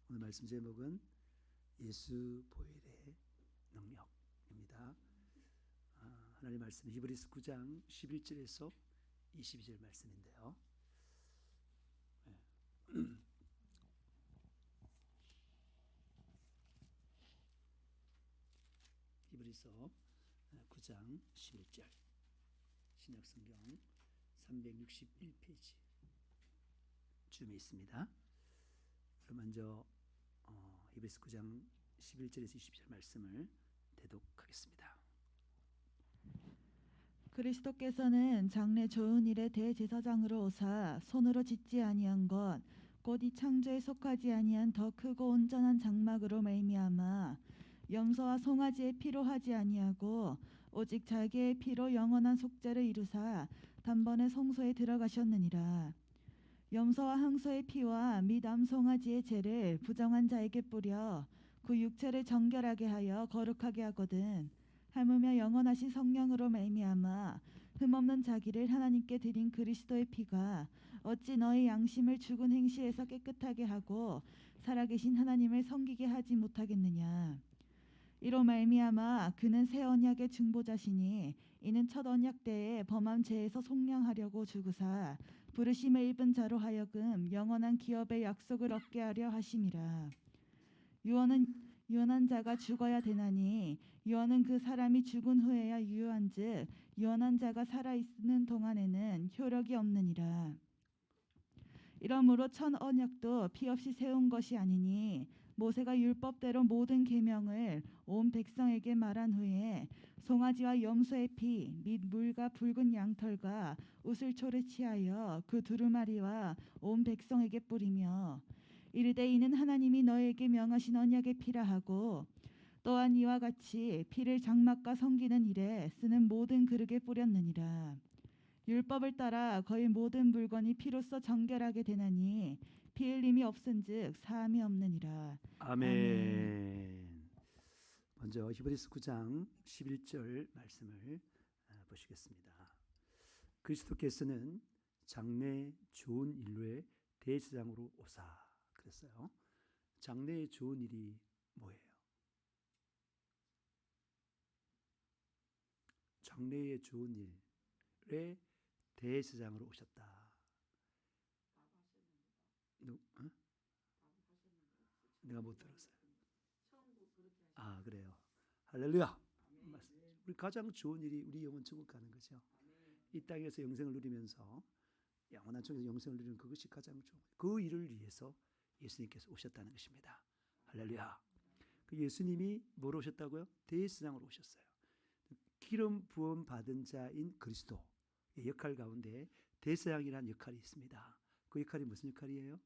오늘 말씀 제목은 예수 보혈의 능력입니다. 하나님 말씀 히브리서 9장 11절에서 22절 말씀인데요. 히브리서 9장 11절 신약성경 361페이지 쯤에 있습니다. 먼저 히브리서 9장 11절에서 20절 말씀을 대독하겠습니다. 그리스도께서는 장래 좋은 일의 대제사장으로 오사 손으로 짓지 아니한 것 곧 이 창조에 속하지 아니한 더 크고 온전한 장막으로 말미암아 염소와 송아지의 피로 하지 아니하고 오직 자기의 피로 영원한 속죄를 이루사 단번에 성소에 들어가셨느니라. 염소와 항소의 피와 및 암송아지의 죄를 부정한 자에게 뿌려 그 육체를 정결하게 하여 거룩하게 하거든 하물며 영원하신 성령으로 말미암아 흠없는 자기를 하나님께 드린 그리스도의 피가 어찌 너희 양심을 죽은 행실에서 깨끗하게 하고 살아계신 하나님을 섬기게 하지 못하겠느냐. 이로 말미암아 그는 새 언약의 중보자시니 이는 첫 언약 때에 범한 죄에서 속량하려고 죽으사 부르심을 입은 자로 하여금 영원한 기업의 약속을 얻게 하려 하심이라. 유언한 자가 죽어야 되나니 유언은 그 사람이 죽은 후에야 유효한즉 유언한 자가 살아있는 동안에는 효력이 없느니라. 이러므로 첫 언약도 피 없이 세운 것이 아니니 모세가 율법대로 모든 계명을 온 백성에게 말한 후에 송아지와 염소의 피 및 물과 붉은 양털과 우슬초를 취하여 그 두루마리와 온 백성에게 뿌리며 이르되 이는 하나님이 너에게 명하신 언약의 피라 하고 또한 이와 같이 피를 장막과 섬기는 일에 쓰는 모든 그릇에 뿌렸느니라. 율법을 따라 거의 모든 물건이 피로써 정결하게 되나니 피 흘림이 없은즉 사함이 없느니라. 아멘. 먼저 히브리서 9장 11절 말씀을 보시겠습니다. 그리스도께서는 장래 좋은 일로의 대제사장으로 오사 그랬어요. 장래의 좋은 일이 뭐예요? 장래의 좋은 일의 대제사장으로 오셨다. 내가 못 들었어요. 아, 그래요. 할렐루야. 우리 가장 좋은 일이 우리 영혼 천국 가는 거죠. 이 땅에서 영생을 누리면서 영원한 천국에서 영생을 누리는 그것이 가장 좋은 그 일을 위해서 예수님께서 오셨다는 것입니다. 할렐루야. 그 예수님이 뭐로 오셨다고요? 대제사장으로 오셨어요. 기름 부음 받은 자인 그리스도의 역할 가운데 대제사장이라는 역할이 있습니다. 그 역할이 무슨 역할이에요?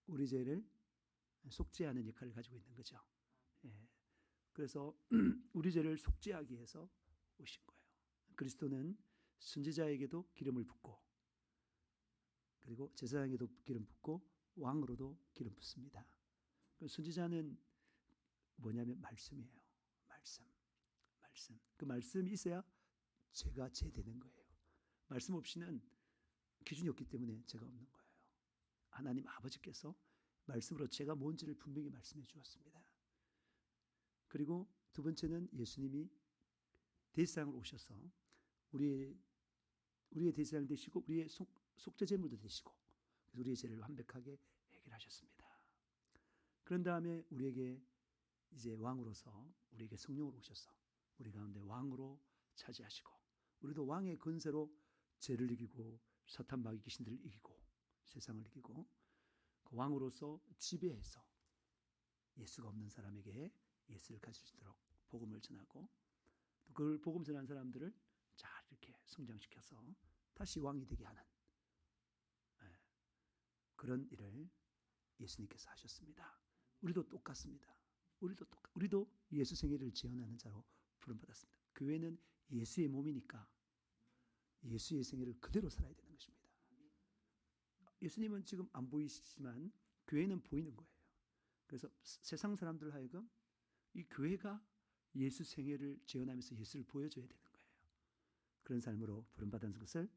우리 죄를 속죄하는 역할을 가지고 있는 거죠. 예. 그래서 우리 죄를 속죄하기 위해서 오신 거예요. 그리스도는 선지자에게도 기름을 붓고 그리고 제사장에게도 기름 붓고 왕으로도 기름 붓습니다. 선지자는 뭐냐면 말씀이에요. 말씀. 그 말씀이 있어야 죄가 제되는 거예요. 말씀 없이는 기준이 없기 때문에 죄가 없는 거예요. 하나님 아버지께서 말씀으로 죄가 뭔지를 분명히 말씀해 주었습니다. 그리고 두 번째는 예수님이 대제사장으로 오셔서 우리의 대제사장 되시고 우리의 속죄 제물도 되시고 그래서 우리의 죄를 완벽하게 해결하셨습니다. 그런 다음에 우리에게 이제 왕으로서 우리에게 성령으로 오셔서 우리 가운데 왕으로 차지하시고 우리도 왕의 권세로 죄를 이기고 사탄 마귀 귀신들을 이기고 세상을 이기고 그 왕으로서 지배해서 예수가 없는 사람에게 예수를 가질 수 있도록 복음을 전하고 또 그걸 복음 전하는 사람들을 잘 이렇게 성장시켜서 다시 왕이 되게 하는 그런 일을 예수님께서 하셨습니다. 우리도 똑같습니다. 우리도 예수 생애를 재현하는 자로 부름받았습니다. 교회는 예수의 몸이니까 예수의 생애를 그대로 살아야 되는 것입니다. 예수님은 지금 안 보이시지만 교회는 보이는 거예요. 그래서 세상 사람들 하여금 이 교회가 예수 생애를 재현하면서 예수를 보여줘야 되는 거예요. 그런 삶으로 부름받은 것을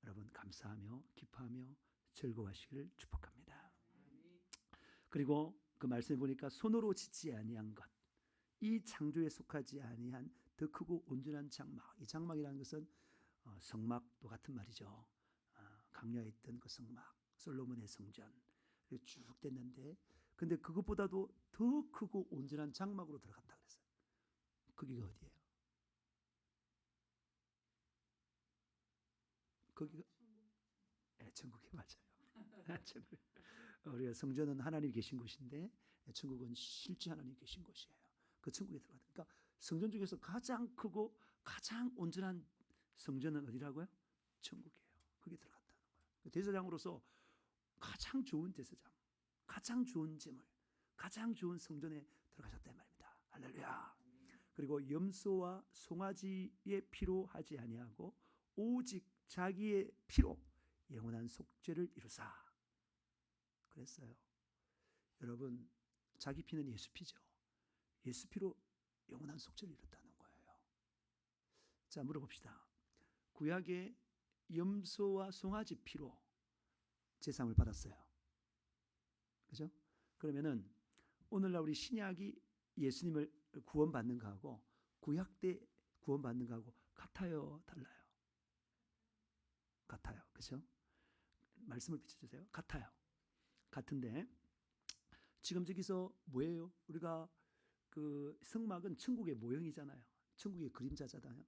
여러분 감사하며 기뻐하며 즐거워하시기를 축복합니다. 그리고 그 말씀에 보니까 손으로 짓지 아니한 것, 이 창조에 속하지 아니한 더 크고 온전한 장막. 이 장막이라는 것은 성막도 같은 말이죠. 강야에 있던 그 성막, 솔로몬의 성전 쭉 됐는데, 근데 그것보다도 더 크고 온전한 장막으로 들어갔다 그랬어요. 거기가 어디예요? 거기가 천국이 맞아요. 천국. 우리가 성전은 하나님이 계신 곳인데 천국은 실제 하나님이 계신 곳이에요. 그 천국에 들어가다. 그러니까 성전 중에서 가장 크고 가장 온전한 성전은 어디라고요? 천국이에요. 거기 들어갔다는 거예요. 대제사장으로서 가장 좋은 대제사장, 가장 좋은 제물, 가장 좋은 성전에 들어가셨단 말입니다. 할렐루야. 그리고 염소와 송아지의 피로 하지 아니하고 오직 자기의 피로 영원한 속죄를 이루사 그랬어요. 여러분, 자기 피는 예수 피죠. 예수 피로 영원한 속죄를 이뤘다는 거예요. 자, 물어봅시다. 구약의 염소와 송아지 피로 제사함을 받았어요. 그죠? 그러면은 오늘날 우리 신약이 예수님을 구원받는 거하고 구약 때 구원받는 거하고 같아요, 달라요? 같아요. 그죠? 말씀을 비춰주세요. 같아요. 같은데 지금 저기서 뭐예요? 우리가 그 성막은 천국의 모형이잖아요. 천국의 그림자잖아요.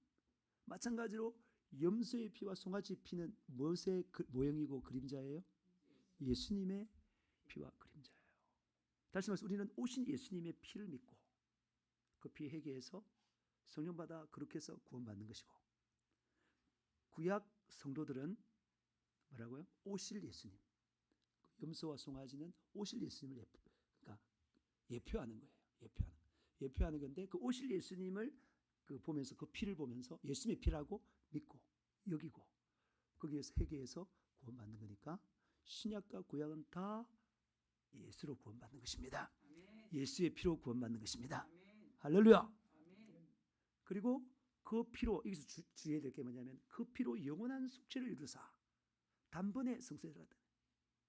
마찬가지로 염소의 피와 송아지 피는 무엇의 모형이고 그림자예요? 예수님의 피와 그림자예요. 다시 말해서 우리는 오신 예수님의 피를 믿고 그 피 회개해서 성령 받아 그렇게 해서 구원받는 것이고, 구약 성도들은 뭐라고요? 오실 예수님. 염소와 송아지는 오실 예수님을 그러니까 예표하는 거예요. 예표하는 건데 그 오실 예수님을 보면서 그 피를 보면서 예수님의 피라고 믿고 여기고 거기에서 회개해서 구원받는 거니까 신약과 구약은 다 예수로 구원받는 것입니다. 예수의 피로 구원받는 것입니다. 할렐루야. 그리고 그 피로 여기서 주의해야 될 게 뭐냐면 그 피로 영원한 속죄를 이루사 단번에 성소에 들어갔다.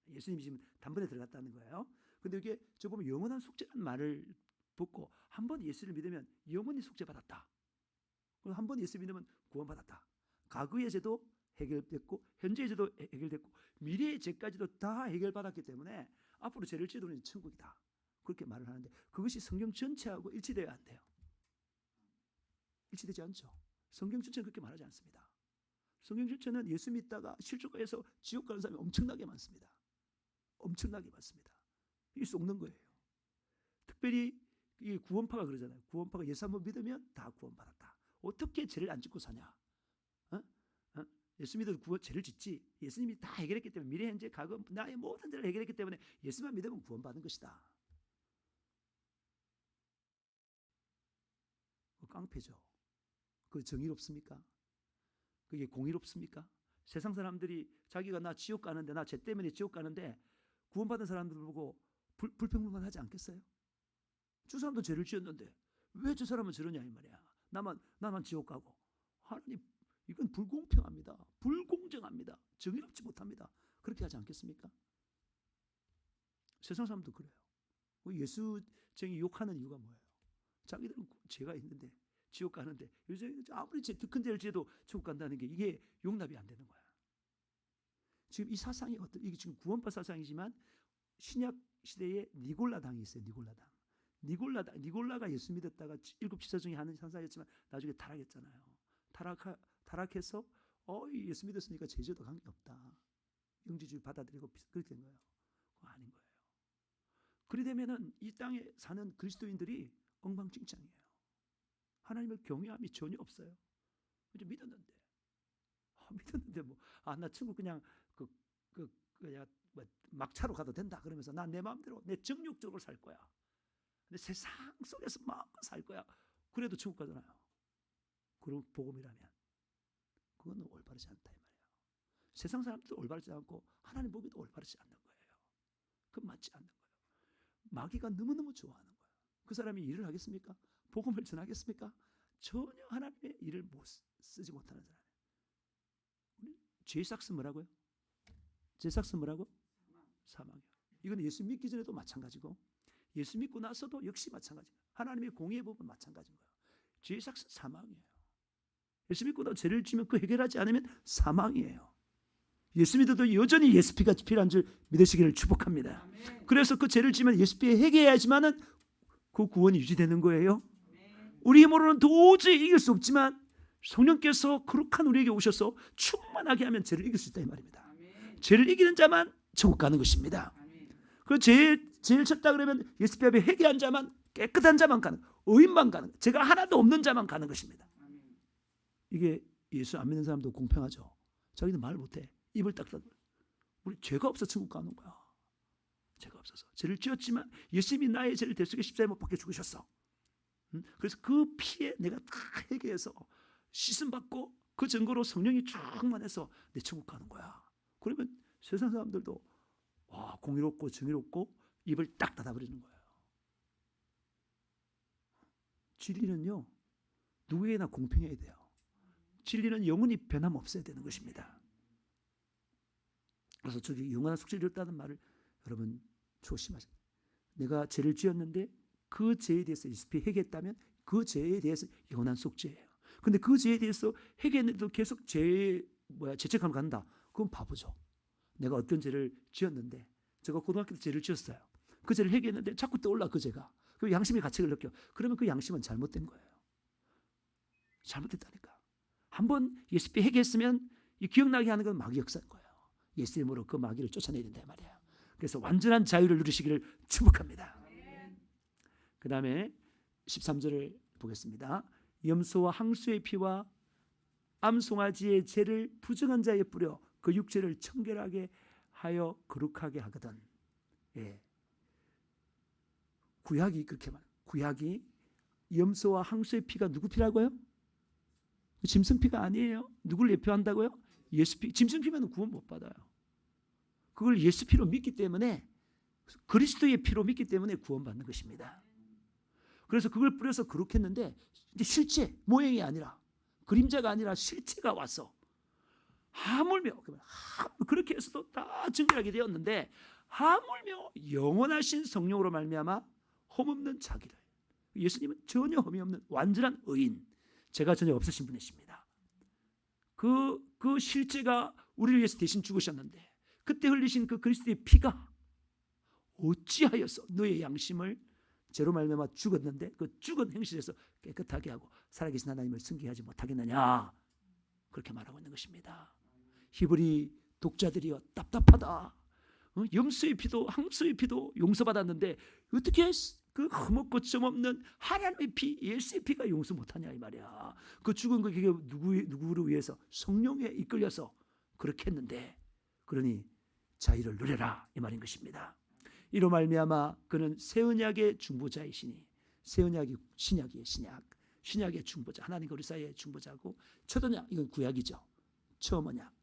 예수님이 지금 단번에 들어갔다는 거예요. 근데 이게 저 보면 영원한 속죄라는 말을 붙고 한 번 예수를 믿으면 영원히 속죄받았다. 그리고 한 번 예수 믿으면 구원받았다. 과거의 죄도 해결됐고 현재의 죄도 해결됐고 미래의 죄까지도 다 해결받았기 때문에 앞으로 죄를 지도는 천국이다. 그렇게 말을 하는데 그것이 성경 전체하고 일치되어야 안 돼요. 일치되지 않죠. 성경 전체는 그렇게 말하지 않습니다. 성경 전체는 예수 믿다가 실족해서 지옥 가는 사람이 엄청나게 많습니다. 엄청나게 많습니다. 이길 수 없는 거예요. 특별히 이 구원파가 그러잖아요. 구원파가 예수 한번 믿으면 다 구원받았다. 어떻게 죄를 안 짓고 사냐? 예수 믿어도 죄를 짓지. 예수님이 다 해결했기 때문에 미래, 현재, 과거 나의 모든 죄를 해결했기 때문에 예수만 믿으면 구원받는 것이다. 깡패죠. 그 정의롭습니까? 그게 공의롭습니까? 세상 사람들이 자기가 나 지옥 가는데 나 죄 때문에 지옥 가는데 구원받은 사람들 보고 불평불만하지 않겠어요? 저 사람도 죄를 지었는데 왜 저 사람은 저러냐 이 말이야. 나만 지옥 가고. 하나님 이건 불공평합니다. 불공정합니다. 정의롭지 못합니다. 그렇게 하지 않겠습니까? 세상 사람도 그래요. 예수쟁이 욕하는 이유가 뭐예요? 자기들은 죄가 있는데 지옥 가는데 요즘 아무리 더 큰 죄를 지어도 지옥 간다는 게 이게 용납이 안 되는 거야. 지금 이 사상이 이게 지금 구원파 사상이지만 신약 시대에 니골라당이 있어요. 니골라가 예수 믿었다가 7지파 중에 한 사사였지만 나중에 타락했잖아요. 타락해서 예수 믿었으니까 제죄도 관계없다. 영지주의 받아들이고 그렇게 된 거예요. 그거 아닌 거예요. 그리 되면은 이 땅에 사는 그리스도인들이 엉망진창이에요. 하나님을 경외함이 전혀 없어요. 이제 믿었는데 나 천국 그냥 막차로 가도 된다 그러면서 난 내 마음대로 내 정욕적으로 살 거야. 내 세상 속에서 마음껏 살 거야. 그래도 천국 가잖아요. 그럼 복음이라면 그거는 올바르지 않다 이 말이에요. 세상 사람들도 올바르지 않고 하나님 보기도 올바르지 않는 거예요. 그건 맞지 않는 거예요. 마귀가 너무너무 좋아하는 거예요. 그 사람이 일을 하겠습니까? 복음을 전하겠습니까? 전혀 하나님의 일을 못 쓰지 못하는 사람이에요. 우리 죄 삭스 뭐라고요? 죄 삭스 뭐라고? 사망이요. 이건 예수 믿기 전에도 마찬가지고 예수 믿고 나서도 역시 마찬가지예요. 하나님의 공의의 법은 마찬가지인 거예요. 죄의 삭은 사망이에요. 예수 믿고 나서 죄를 지면 그 해결하지 않으면 사망이에요. 예수 믿어도 여전히 예수 피가 필요한 줄 믿으시기를 축복합니다. 그래서 그 죄를 지면 예수 피에 해결해야지만은 그 구원이 유지되는 거예요. 우리 힘으로는 도저히 이길 수 없지만 성령께서 거룩한 우리에게 오셔서 충만하게 하면 죄를 이길 수 있다 이 말입니다. 죄를 이기는 자만 천국 가는 것입니다. 그 죄를 쳤다 그러면 예수 피 앞에 회개한 자만, 깨끗한 자만 가는, 의인만 가는, 죄가 하나도 없는 자만 가는 것입니다. 이게 예수 안 믿는 사람도 공평하죠. 자기는 말 못해. 입을 딱 닫고 우리 죄가 없어 천국 가는 거야. 죄가 없어서 죄를 지었지만 예수님이 나의 죄를 대속해 십자가에 못 박혀 죽으셨어. 그래서 그 피에 내가 다 회개해서 씻음 받고 그 증거로 성령이 충만해서 내 천국 가는 거야. 그러면 세상 사람들도 와 공의롭고 정의롭고 입을 딱 닫아버리는 거예요. 진리는요 누구에게나 공평해야 돼요. 진리는 영원히 변함없어야 되는 것입니다. 그래서 저기 영원한 속죄를 얻었다는 말을 여러분 조심하세요. 내가 죄를 지었는데 그 죄에 대해서 예수피 회개했다면 그 죄에 대해서 영원한 속죄예요. 근데 그 죄에 대해서 회개했는데도 계속 죄책감을 갖는다. 그건 바보죠. 내가 어떤 죄를 지었는데 제가 고등학교 때 죄를 지었어요. 그 죄를 회개했는데 자꾸 떠올라 그 죄가. 그 양심의 가책을 느껴. 그러면 그 양심은 잘못된 거예요. 잘못됐다니까. 한번 예수피 회개했으면 이 기억나게 하는 건 마귀 역사인 거예요. 예수 이름으로 그 마귀를 쫓아내야 된다 말이에요. 그래서 완전한 자유를 누리시기를 축복합니다. 그 다음에 13절을 보겠습니다. 염소와 항소의 피와 암송아지의 죄를 부정한 자에 뿌려 그 육체를 청결하게 하여 거룩하게 하거든. 예. 구약이 그렇게 말해요. 구약이 염소와 항소의 피가 누구 피라고요? 짐승 피가 아니에요. 누구를 예표한다고요? 예수 피. 짐승 피면 구원 못 받아요. 그걸 예수 피로 믿기 때문에 그리스도의 피로 믿기 때문에 구원받는 것입니다. 그래서 그걸 뿌려서 거룩했는데 이제 실제 모형이 아니라 그림자가 아니라 실체가 와서 하물며 그렇게 해서도 다 정결하게 되었는데 하물며 영원하신 성령으로 말미암아 흠없는 자기를 예수님은 전혀 흠이 없는 완전한 의인 죄가 전혀 없으신 분이십니다. 그 실제가 우리를 위해서 대신 죽으셨는데 그때 흘리신 그 그리스도의 피가 어찌하여서 너의 양심을 죄로 말미암아 죽었는데 그 죽은 행실에서 깨끗하게 하고 살아계신 하나님을 승계하지 못하겠느냐 그렇게 말하고 있는 것입니다. 히브리 독자들이여 답답하다. 염소의 피도 항소의 피도 용서받았는데 어떻게 그 흠없고 점없는 하나님의 피 예수의 피가 용서 못하냐 이 말이야. 그 죽은 그게 누구를 위해서 성령에 이끌려서 그렇게 했는데 그러니 자유를 누려라 이 말인 것입니다. 이로 말미암아 그는 새 언약의 중보자이시니 새 언약이 신약이에요. 신약의 중보자 하나님과 우리 사이의 중보자고 첫 언약 이건 구약이죠. 처음 언약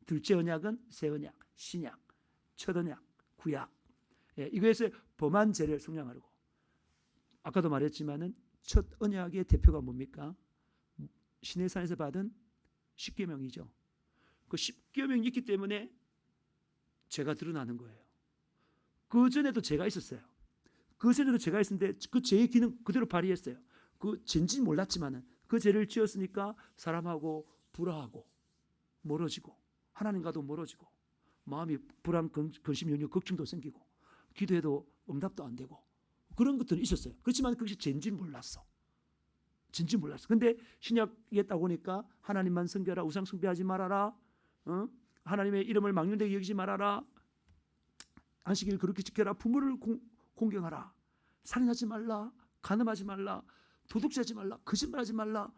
둘째 언약은 새 언약 신약 첫 언약 구약 예, 이거에서 범한 죄를 속량하려고 아까도 말했지만은 첫 언약의 대표가 뭡니까? 시내산에서 받은 십계명이죠. 그 십계명이 있기 때문에 죄가 드러나는 거예요. 그 전에도 죄가 있었어요. 그 전에도 죄가 있었는데 그 죄의 기능 그대로 발휘했어요. 그 죄인지는 몰랐지만은 그 죄를 지었으니까 사람하고 불화하고 멀어지고 하나님과도 멀어지고 마음이 불안, 근심, 염려, 걱정도 생기고 기도해도 응답도 안 되고 그런 것들은 있었어요. 그렇지만 그것이 죄인지는 몰랐어. 죄인지 몰랐어. 근데 신약에 딱 오니까 하나님만 섬겨라, 우상 숭배하지 말아라, 하나님의 이름을 망령되게 여기지 말아라, 안식일을 그렇게 지켜라, 부모를 공경하라, 살인하지 말라, 간음하지 말라, 도둑질하지 말라, 거짓말하지 말라,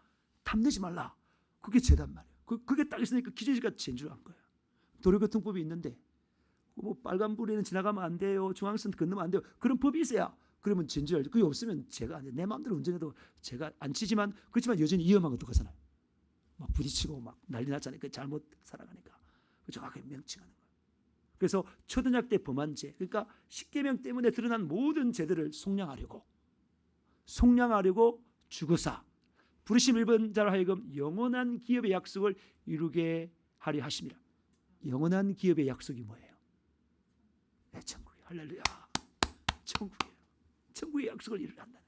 탐내지 말라. 그게 죄단 말이에요. 그게 딱 있으니까 기저귀가 죄인 줄 안 거예요. 도로교통법이 있는데 뭐 빨간불에는 지나가면 안 돼요, 중앙선 건너면 안 돼요. 그런 법이 있어야 그러면 죄인 줄 알죠. 그게 없으면 제가 내 마음대로 운전해도 제가 안 치지만 그렇지만 여전히 위험한 것도 가잖아요. 막 부딪히고 막 난리 났잖아요. 그 잘못 살아가니까 정확하게 명칭하는 거예요. 그래서 초등학 때 범한 죄, 그러니까 십계명 때문에 드러난 모든 죄들을 속량하려고 죽으사 부르심 입은 자로 하여금 영원한 기업의 약속을 이루게 하려 하심이라. 영원한 기업의 약속이 뭐예요? 내 천국이야. 할렐루야. 천국이에요. 천국의 약속을 이루란다.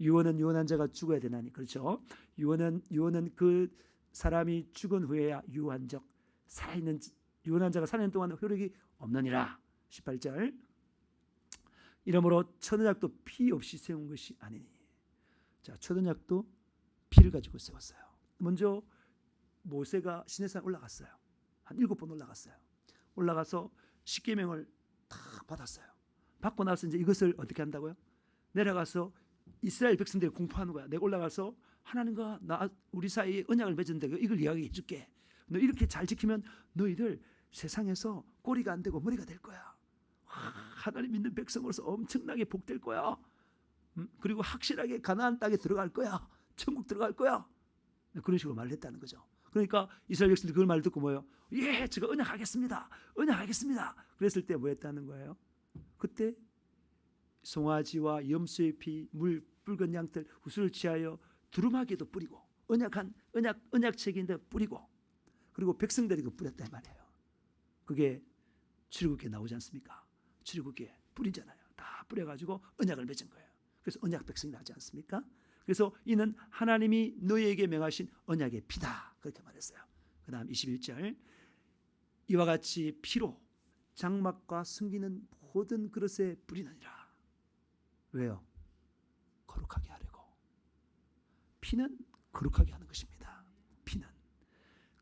유언은 유언한 자가 죽어야 되나니. 그렇죠? 유언은 그 사람이 죽은 후에야 유한적 살아있는 유언한 자가 살아있는 동안 효력이 없느니라. 18절. 이러므로 첫 언약도 피 없이 세운 것이 아니니. 자, 첫 언약도 피를 가지고 세웠어요. 먼저 모세가 시내산 올라갔어요. 한 7번 올라갔어요. 올라가서 십계명을 다 받았어요. 받고 나서 이제 이것을 어떻게 한다고요? 내려가서 이스라엘 백성들이 공포하는 거야. 내가 올라가서 하나님과 우리 사이에 언약을 맺었는데 이걸 이야기해 줄게. 너 이렇게 잘 지키면 너희들 세상에서 꼬리가 안 되고 머리가 될 거야. 하나님 믿는 백성으로서 엄청나게 복될 거야. 그리고 확실하게 가나안 땅에 들어갈 거야. 천국 들어갈 거야. 그런 식으로 말을 했다는 거죠. 그러니까 이스라엘 백성들이 그걸 말 듣고 뭐예요? 예, 제가 언약하겠습니다. 언약하겠습니다. 그랬을 때 뭐 했다는 거예요? 그때 송아지와 염소의 피, 물, 붉은 양털, 후술을 취하여 두루마기에도 뿌리고 언약책인데 뿌리고 그리고 백성들이 그 뿌렸다 이 말이에요. 그게 출애굽기에 나오지 않습니까? 출애굽기에 뿌리잖아요. 다 뿌려가지고 언약을 맺은 거예요. 그래서 언약 백성이 나지 않습니까? 그래서 이는 하나님이 너희에게 명하신 언약의 피다 그렇게 말했어요. 그 다음 21절 이와 같이 피로 장막과 숨기는 모든 그릇에 뿌리느니라. 왜요? 거룩하게 하려고. 피는 거룩하게 하는 것입니다. 피는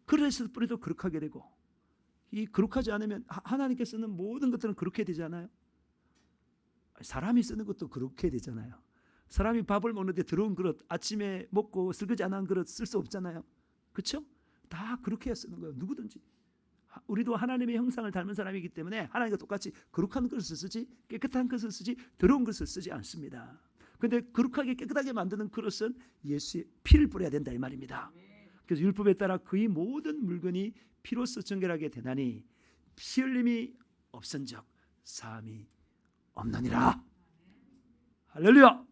그릇에서 뿌려도 거룩하게 되고 이 거룩하지 않으면 하나님께 쓰는 모든 것들은 거룩해야 되잖아요. 사람이 쓰는 것도 거룩해야 되잖아요. 사람이 밥을 먹는데 더러운 그릇 아침에 먹고 설거지 안 한 그릇 쓸 수 없잖아요. 그렇죠? 다 그렇게 쓰는 거예요. 누구든지. 우리도 하나님의 형상을 닮은 사람이기 때문에 하나님과 똑같이 거룩한 그릇을 쓰지 깨끗한 그릇을 쓰지 더러운 그릇을 쓰지 않습니다. 그런데 거룩하게 깨끗하게 만드는 그릇은 예수의 피를 뿌려야 된다 이 말입니다. 그래서 율법에 따라 그의 모든 물건이 피로써 정결하게 되나니 피 흘림이 없은즉 사함이 없느니라. 할렐루야.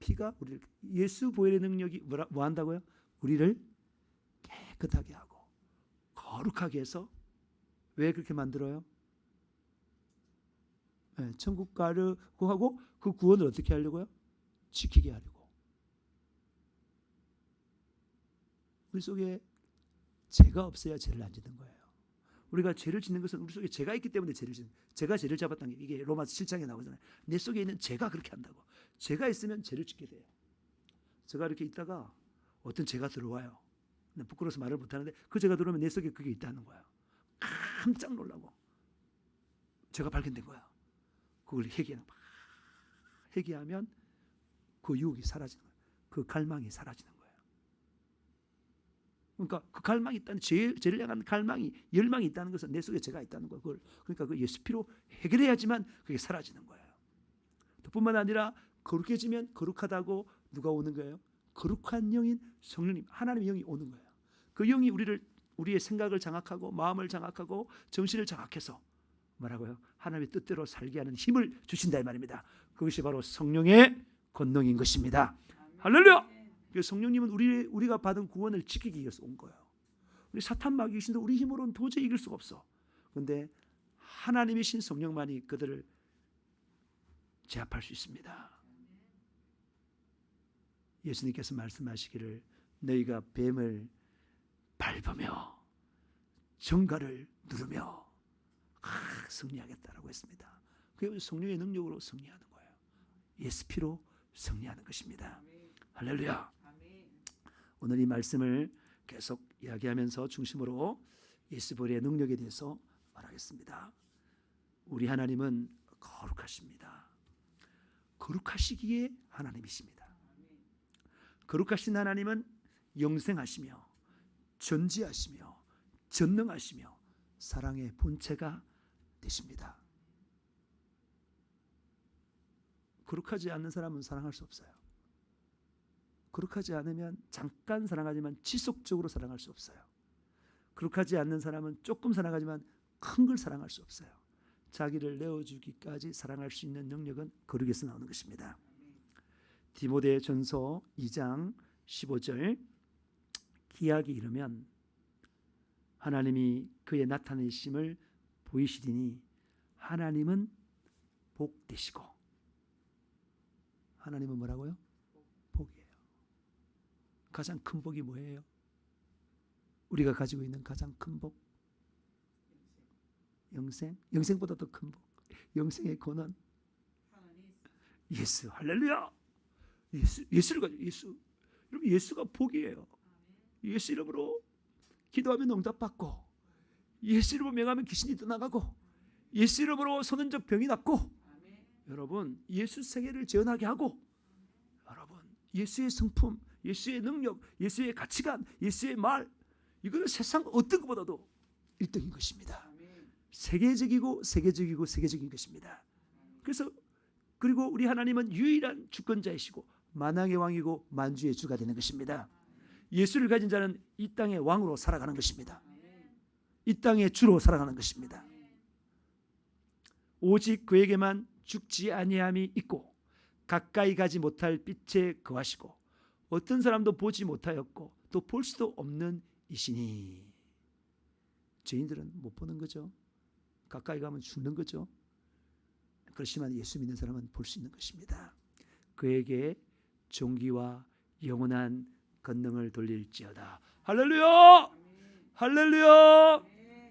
피가 우리를 예수 보혈의 능력이 뭐 한다고요? 우리를 깨끗하게 하고 거룩하게 해서 왜 그렇게 만들어요? 네, 천국 가려고 하고 그 구원을 어떻게 하려고요? 지키게 하려고. 우리 속에 죄가 없어야 죄를 안 짓는 거예요. 우리가 죄를 짓는 것은 우리 속에 죄가 있기 때문에 죄를 짓는 거예요. 죄가 죄를 잡았다는 게 이게 로마서 7장에 나오잖아요. 내 속에 있는 죄가 그렇게 한다고. 죄가 있으면 죄를 짓게 돼요. 제가 이렇게 있다가 어떤 죄가 들어와요. 부끄러워서 말을 못하는데 그 죄가 들어오면 내 속에 그게 있다는 거야. 깜짝 놀라고 죄가 발견된 거야. 그걸 회개하면 그 유혹이 사라지는 거야. 그 갈망이 사라지는 거예요. 그러니까 그 갈망이 있다는 죄를 향한 갈망이 열망이 있다는 것은 내 속에 죄가 있다는 거예요. 그러니까 그 예수 피로 해결해야지만 그게 사라지는 거예요. 뿐만 아니라 거룩해지면 거룩하다고 누가 오는 거예요? 거룩한 영인 성령님 하나님의 영이 오는 거예요. 그 영이 우리의 생각을 장악하고 마음을 장악하고 정신을 장악해서 뭐라고요? 하나님의 뜻대로 살게 하는 힘을 주신다 이 말입니다. 그것이 바로 성령의 권능인 것입니다. 할렐루야. 성령님은 우리가 받은 구원을 지키기 위해서 온 거예요. 우리 사탄 마귀 귀신도 우리 힘으로는 도저히 이길 수가 없어. 그런데 하나님이신 성령만이 그들을 제압할 수 있습니다. 예수님께서 말씀하시기를 너희가 뱀을 밟으며 정갈을 누르며 승리하겠다라고 했습니다. 그게 성령의 능력으로 승리하는 거예요. 예수 피로 승리하는 것입니다. 할렐루야. 오늘 이 말씀을 계속 이야기하면서 중심으로 예수 보혈의 능력에 대해서 말하겠습니다. 우리 하나님은 거룩하십니다. 거룩하시기에 하나님이십니다. 거룩하신 하나님은 영생하시며 전지하시며 전능하시며 사랑의 본체가 되십니다. 거룩하지 않는 사람은 사랑할 수 없어요. 거룩하지 않으면 잠깐 사랑하지만 지속적으로 사랑할 수 없어요. 거룩하지 않는 사람은 조금 사랑하지만 큰 걸 사랑할 수 없어요. 자기를 내어주기까지 사랑할 수 있는 능력은 거룩에서 나오는 것입니다. 디모데 전서 2장 15절 기약이 이르면 하나님이 그의 나타내심을 보이시리니 하나님은 복되시고. 하나님은 뭐라고요? 복이에요. 가장 큰 복이 뭐예요? 우리가 가지고 있는 가장 큰 복, 영생. 영생보다 더 큰 복, 영생의 권한, 예수. 할렐루야. 예수를 가지고, 예수. 여러분, 예수가 복이에요. 예수 이름으로 기도하면 응답받고, 예수 이름으로 명하면 귀신이 떠나가고, 예수 이름으로 선언적 병이 낫고, 여러분, 예수 세계를 재현하게 하고, 여러분, 예수의 성품, 예수의 능력, 예수의 가치관, 예수의 말, 이거는 세상 어떤 것보다도 1등인 것입니다. 세계적이고 세계적이고 세계적인 것입니다. 그래서 그리고 우리 하나님은 유일한 주권자이시고 만왕의 왕이고 만주의 주가 되는 것입니다. 예수를 가진 자는 이 땅의 왕으로 살아가는 것입니다. 이 땅의 주로 살아가는 것입니다. 오직 그에게만 죽지 아니함이 있고 가까이 가지 못할 빛에 거하시고 어떤 사람도 보지 못하였고 또 볼 수도 없는 이시니. 죄인들은 못 보는 거죠. 가까이 가면 죽는 거죠. 그렇지만 예수 믿는 사람은 볼 수 있는 것입니다. 그에게 존귀와 영원한 권능을 돌릴지어다. 할렐루야! 할렐루야!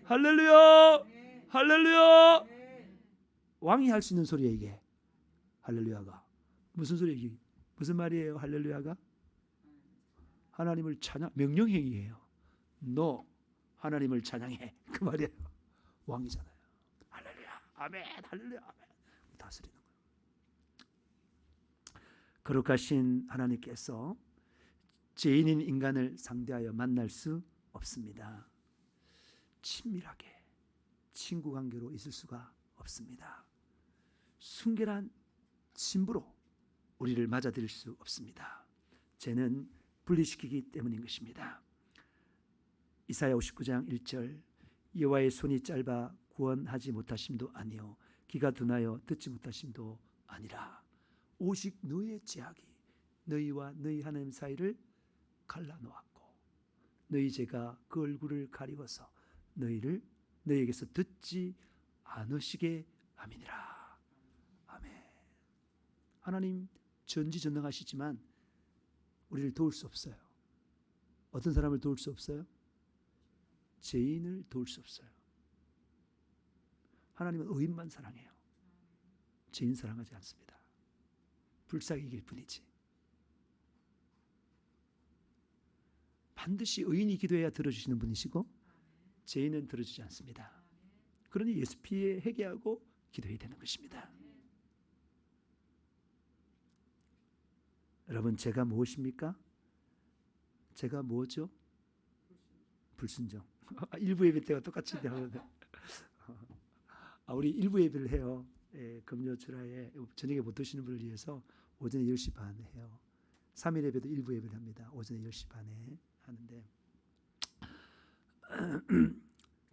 할렐루야! 할렐루야! 왕이 할 수 있는 소리예요, 이게. 할렐루야가. 무슨 소리예요? 무슨 말이에요? 할렐루야가? 하나님을 찬양, 명령행위예요. 너 하나님을 찬양해. 그 말이에요. 왕이잖아요. 할렐루야. 아멘. 할렐루야. 아멘. 다스리는 거예요. 거룩하신 하나님께서 죄인인 인간을 상대하여 만날 수 없습니다. 친밀하게 친구 관계로 있을 수가 없습니다. 순결한 신부로 우리를 맞아들일 수 없습니다. 죄는 분리시키기 때문인 것입니다. 이사야 59장 1절 여호와의 손이 짧아 구원하지 못하심도 아니요 귀가 둔하여 듣지 못하심도 아니라 오직 너의 죄악이 너희와 너희 하나님 사이를 갈라놓았고 너희 죄가 그 얼굴을 가리워서 너희에게서 듣지 않으시게 함이니라. 아멘. 하나님 전지전능하시지만 우리를 도울 수 없어요. 어떤 사람을 도울 수 없어요? 죄인을 도울 수 없어요. 하나님은 의인만 사랑해요. 죄인 사랑하지 않습니다. 불쌍히 길 뿐이지. 반드시 의인이 기도해야 들어주시는 분이시고 죄인은 들어주지 않습니다. 그러니 예수 피에 회개하고 기도해야 되는 것입니다. 여러분, 죄가 무엇입니까? 죄가 뭐죠? 불순종. 일부 예배 때가 똑같이 하는데 우리 일부 예배를 해요. 금요 주라에 저녁에 못 오시는 분을 위해서 오전에 10시 반에 해요. 3일 예배도 일부 예배를 합니다. 오전에 10시 반에 하는데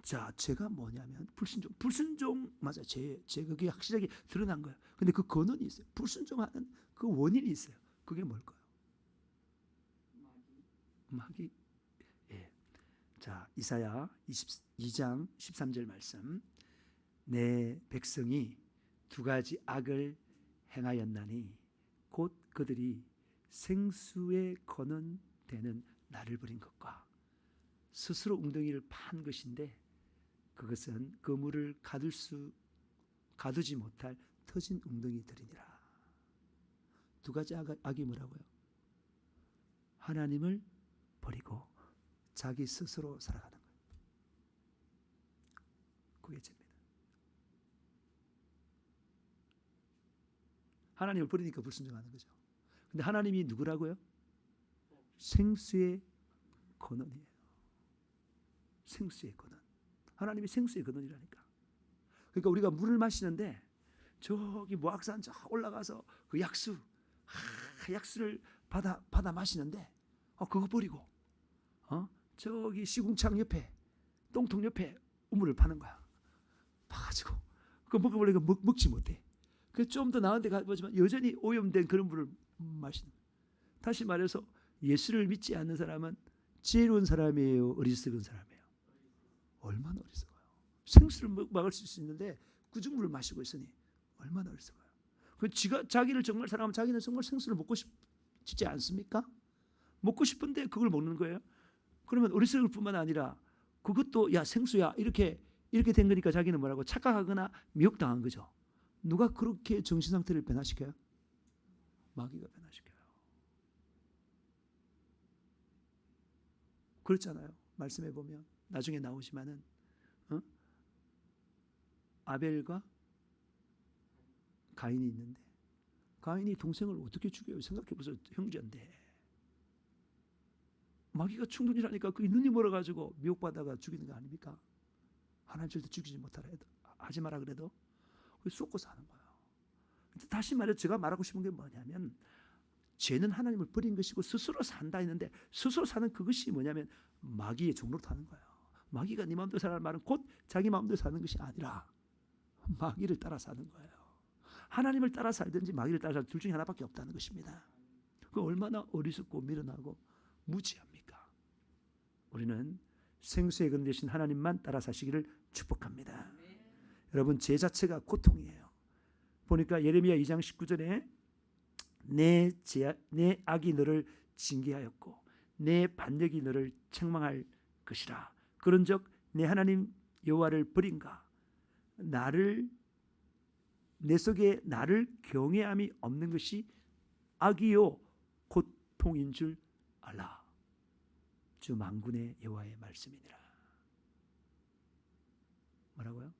자, 죄가 뭐냐면 불순종 맞아. 죄 그게 확실하게 드러난 거예요. 근데 그 근원이 있어요. 불순종하는 그 원인이 있어요. 그게 뭘까요? 마귀. 예. 자, 이사야 22장 13절 말씀. 내 백성이 두 가지 악을 행하였나니 곧 그들이 생수의 거는되는 나를 버린 것과 스스로 웅덩이를 판 것인데 그것은 그 물을 가두지 못할 터진 웅덩이들이니라. 두 가지 악이 뭐라고요? 하나님을 버리고 자기 스스로 살아가는 거예요. 그게 죄입니다. 하나님을 버리니까 불순종하는 거죠. 근데 하나님이 누구라고요? 생수의 근원이에요. 생수의 근원. 하나님이 생수의 근원이라니까. 그러니까 우리가 물을 마시는데 저기 모악산 저 올라가서 그 약수를 받아 마시는데 그거 버리고 저기 시궁창 옆에 똥통 옆에 우물을 파는 거야. 파가지고 그거 먹어보려니까 먹지 못해. 그 좀 더 나은 데 가보지만 여전히 오염된 그런 물을 마시는 거야. 다시 말해서 예수를 믿지 않는 사람은 지혜로운 사람이에요, 어리석은 사람이에요? 얼마나 어리석어요. 생수를 막을 수 있는데 구중물을 마시고 있으니 얼마나 어리석어요. 자기를 정말 사랑하면 자기는 정말 생수를 먹고 싶지 않습니까? 먹고 싶은데 그걸 먹는 거예요. 그러면 어리석을 뿐만 아니라 그것도 야 생수야 이렇게 된 거니까 자기는 뭐라고 착각하거나 미혹당한 거죠. 누가 그렇게 정신 상태를 변화시켜요? 마귀가 변화시켜요. 그렇잖아요. 말씀해 보면 나중에 나오지만은 아벨과 가인이 있는데 가인이 동생을 어떻게 죽여요? 생각해 보세요. 형제인데 마귀가 충분이라니까 그 눈이 멀어가지고 미혹받아가 죽이는 거 아닙니까? 하나님 절대 죽이지 못하라 해도 하지 마라 그래도 쏟고 사는 거예요. 다시 말해 제가 말하고 싶은 게 뭐냐면 죄는 하나님을 버린 것이고 스스로 산다 했는데 스스로 사는 그것이 뭐냐면 마귀의 종로로 타는 거예요. 마귀가 네 마음대로 살라는 말은 곧 자기 마음대로 사는 것이 아니라 마귀를 따라 사는 거예요. 하나님을 따라 살든지 마귀를 따라 살든지 둘 중에 하나밖에 없다는 것입니다. 그 얼마나 어리석고 미련하고 무지합니까? 우리는 생수의 근 대신 하나님만 따라 사시기를 축복합니다. 여러분 죄 자체가 고통이에요. 보니까 예레미야 2장 19절에 내 악이 너를 징계하였고 내 반역이 너를 책망할 것이라. 그런즉 내 하나님 여호와를 버린가 내 속에 나를 경외함이 없는 것이 악이요 고통인 줄 알라. 주 만군의 여호와의 말씀이니라. 뭐라고요?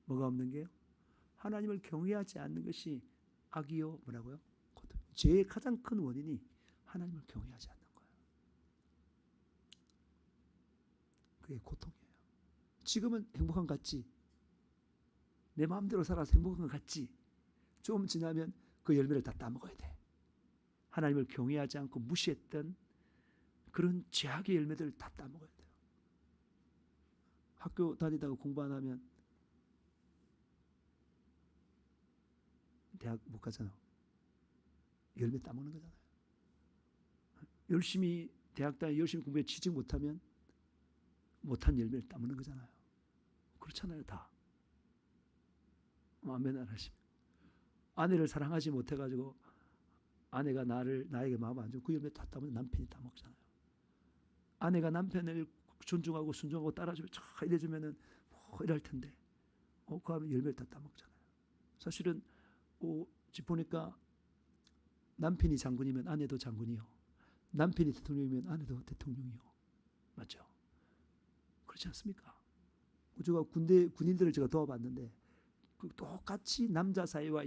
뭐가 없는 게요? 하나님을 경외하지 않는 것이 악이요 뭐라고요? 고통. 죄의 가장 큰 원인이 하나님을 경외하지 않는 거예요. 그게 고통이에요. 지금은 행복한 것 같지? 내 마음대로 살아서 행복한 것 같지? 좀 지나면 그 열매를 다 따먹어야 돼. 하나님을 경외하지 않고 무시했던 그런 죄악의 열매들을 다 따먹어야 돼요. 학교 다니다가 공부 안 하면 대학 못 가잖아. 열매 따먹는 거잖아요. 열심히 대학 다니 열심히 공부해 취직 못하면 못한 열매를 따먹는 거잖아요. 그렇잖아요, 다. 아멘 안 하시면 아내를 사랑하지 못해가지고 아내가 나에게 마음 안 주고 그 열매 다 따먹는 남편이 따먹잖아요. 아내가 남편을 존중하고 순종하고 따라주면 쫙 이래주면은 이럴 텐데 그 하면 열매를 다 따먹잖아요. 사실은 집 보니까 남편이 장군이면 아내도 장군이요. 남편이 대통령이면 아내도 대통령이요. 맞죠? 그렇지 않습니까? 제가 군인들을 제가 도와봤는데 똑같이 남자 사이와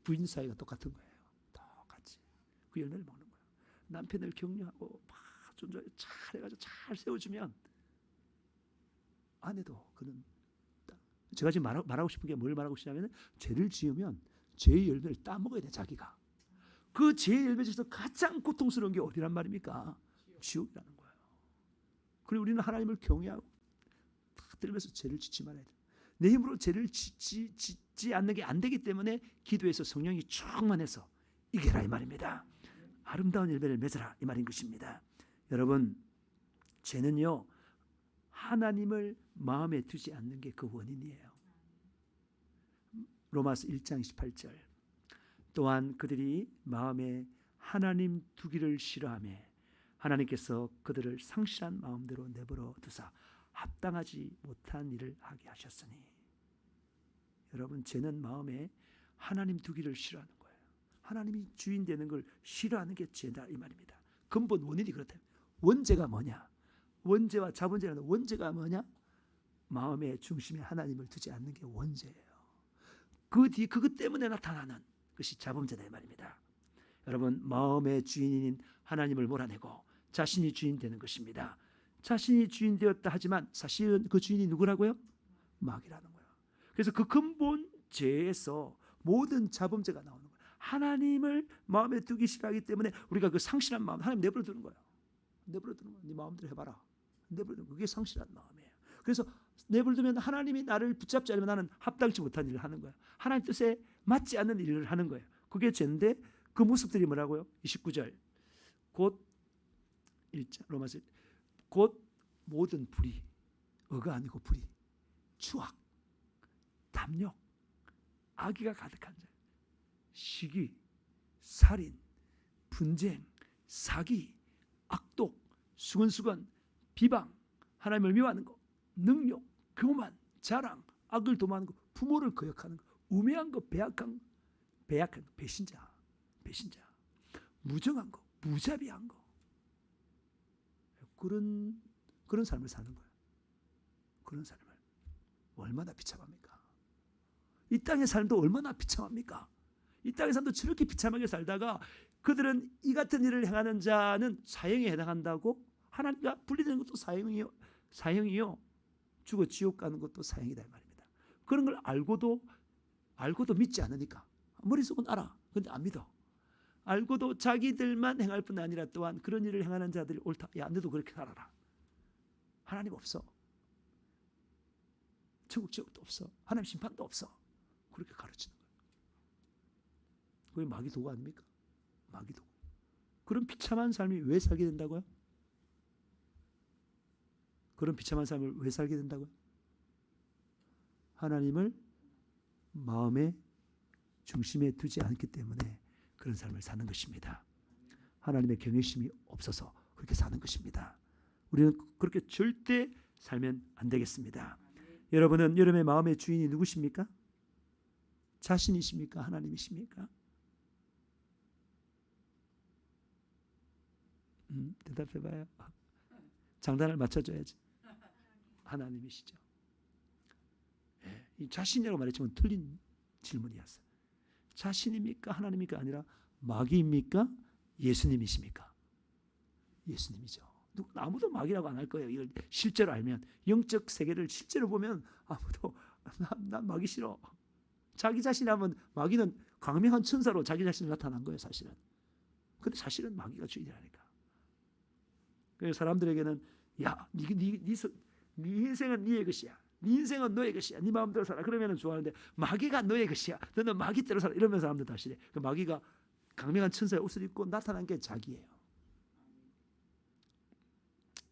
부인 사이가 똑같은 거예요. 똑같이 그 열매를 먹는 거예요. 남편을 격려하고 막 존중하고 잘 해가지고 잘 세워주면 아내도 그는 제가 지금 말하고 싶은 게 뭘 말하고 싶냐면 죄를 지으면 죄의 열매를 따먹어야 돼. 자기가 그 죄의 열매 중에서 가장 고통스러운 게 어디란 말입니까? 지옥이라는 거예요. 그리고 우리는 하나님을 경외하고 다 들으면서 죄를 짓지 말아야 돼요. 내 힘으로 죄를 짓지 않는 게 안 되기 때문에 기도에서 성령이 충만해서 이겨라 이 말입니다. 아름다운 열매를 맺어라 이 말인 것입니다. 여러분 죄는요 하나님을 마음에 두지 않는 게 그 원인이에요. 로마서 1장 28절 또한 그들이 마음에 하나님 두기를 싫어하며 하나님께서 그들을 상실한 마음대로 내버려 두사 합당하지 못한 일을 하게 하셨으니. 여러분 죄는 마음에 하나님 두기를 싫어하는 거예요. 하나님이 주인 되는 걸 싫어하는 게 죄다 이 말입니다. 근본 원인이 그렇다. 원죄가 뭐냐? 원죄와 자본죄라는 원죄가 뭐냐? 마음의 중심에 하나님을 두지 않는 게 원죄예요. 그것 때문에 나타나는 것이 자범죄다 이 말입니다. 여러분 마음의 주인인 하나님을 몰아내고 자신이 주인 되는 것입니다. 자신이 주인 되었다 하지만 사실은 그 주인이 누구라고요? 마귀라는 거예요. 그래서 그 근본 죄에서 모든 자범죄가 나오는 거예요. 하나님을 마음에 두기 싫어하기 때문에 우리가 그 상실한 마음 하나님 내버려 두는 거예요. 내버려 두는 거예요. 네 마음대로 해봐라. 내버려 두는 거예요. 그게 상실한 마음이에요. 그래서 내버려 두면 하나님이 나를 붙잡지 않으면 나는 합당치 못한 일을 하는 거예요. 하나님 뜻에 맞지 않는 일을 하는 거예요. 그게 죄인데 그 모습들이 뭐라고요? 29절 곧 로마서 곧 모든 불의, 의가 아니고 불의, 추악, 탐욕, 악의가 가득한 자, 시기, 살인, 분쟁, 사기, 악독, 수근수근, 비방, 하나님을 미워하는 것, 능욕, 교만, 자랑, 악을 도모하는 것, 부모를 거역하는 것, 우매한 것, 배약한 것, 배신자, 무정한 것, 무자비한 것, 그런 삶을 사는 거예요. 그런 삶을 얼마나 비참합니까? 이 땅의 삶도 얼마나 비참합니까? 이 땅의 삶도 저렇게 비참하게 살다가 그들은 이 같은 일을 행하는 자는 사형에 해당한다고 하나님과 분리되는 것도 사형이요. 죽어 지옥 가는 것도 사형이다 이 말입니다. 그런 걸 알고도 믿지 않으니까 머릿속은 알아. 근데 안 믿어. 알고도 자기들만 행할 뿐 아니라 또한 그런 일을 행하는 자들이 옳다. 야, 너도 그렇게 살아라. 하나님 없어. 천국 지옥도 없어. 하나님 심판도 없어. 그렇게 가르치는 거예요. 그게 마귀 도구 아닙니까? 마귀 도구. 그런 비참한 삶이 왜 살게 된다고요? 그런 비참한 삶을 왜 살게 된다고요? 하나님을 마음의 중심에 두지 않기 때문에 그런 삶을 사는 것입니다. 하나님의 경외심이 없어서 그렇게 사는 것입니다. 우리는 그렇게 절대 살면 안 되겠습니다. 여러분은 여러분의 마음의 주인이 누구십니까? 자신이십니까? 하나님이십니까? 대답해봐요. 장단을 맞춰줘야지. 하나님이시죠. 예, 이 자신이라고 말했지만 틀린 질문이었어요. 자신입니까? 하나님입니까? 아니라 마귀입니까? 예수님이십니까? 예수님이죠. 아무도 마귀라고 안 할 거예요. 이걸 실제로 알면, 영적 세계를 실제로 보면 아무도 난 마귀 싫어. 자기 자신 하면 마귀는 광명한 천사로 자기 자신을 나타난 거예요. 사실은. 근데 사실은 마귀가 주인이라니까. 그래서 사람들에게는 야, 네 인생은 네의 것이야. 네 인생은 너의 것이야. 네 마음대로 살아. 그러면 좋아하는데 마귀가 너의 것이야. 너는 마귀대로 살아. 이러면서 사람들 다시 그 마귀가 강명한 천사의 옷을 입고 나타난 게 자기예요.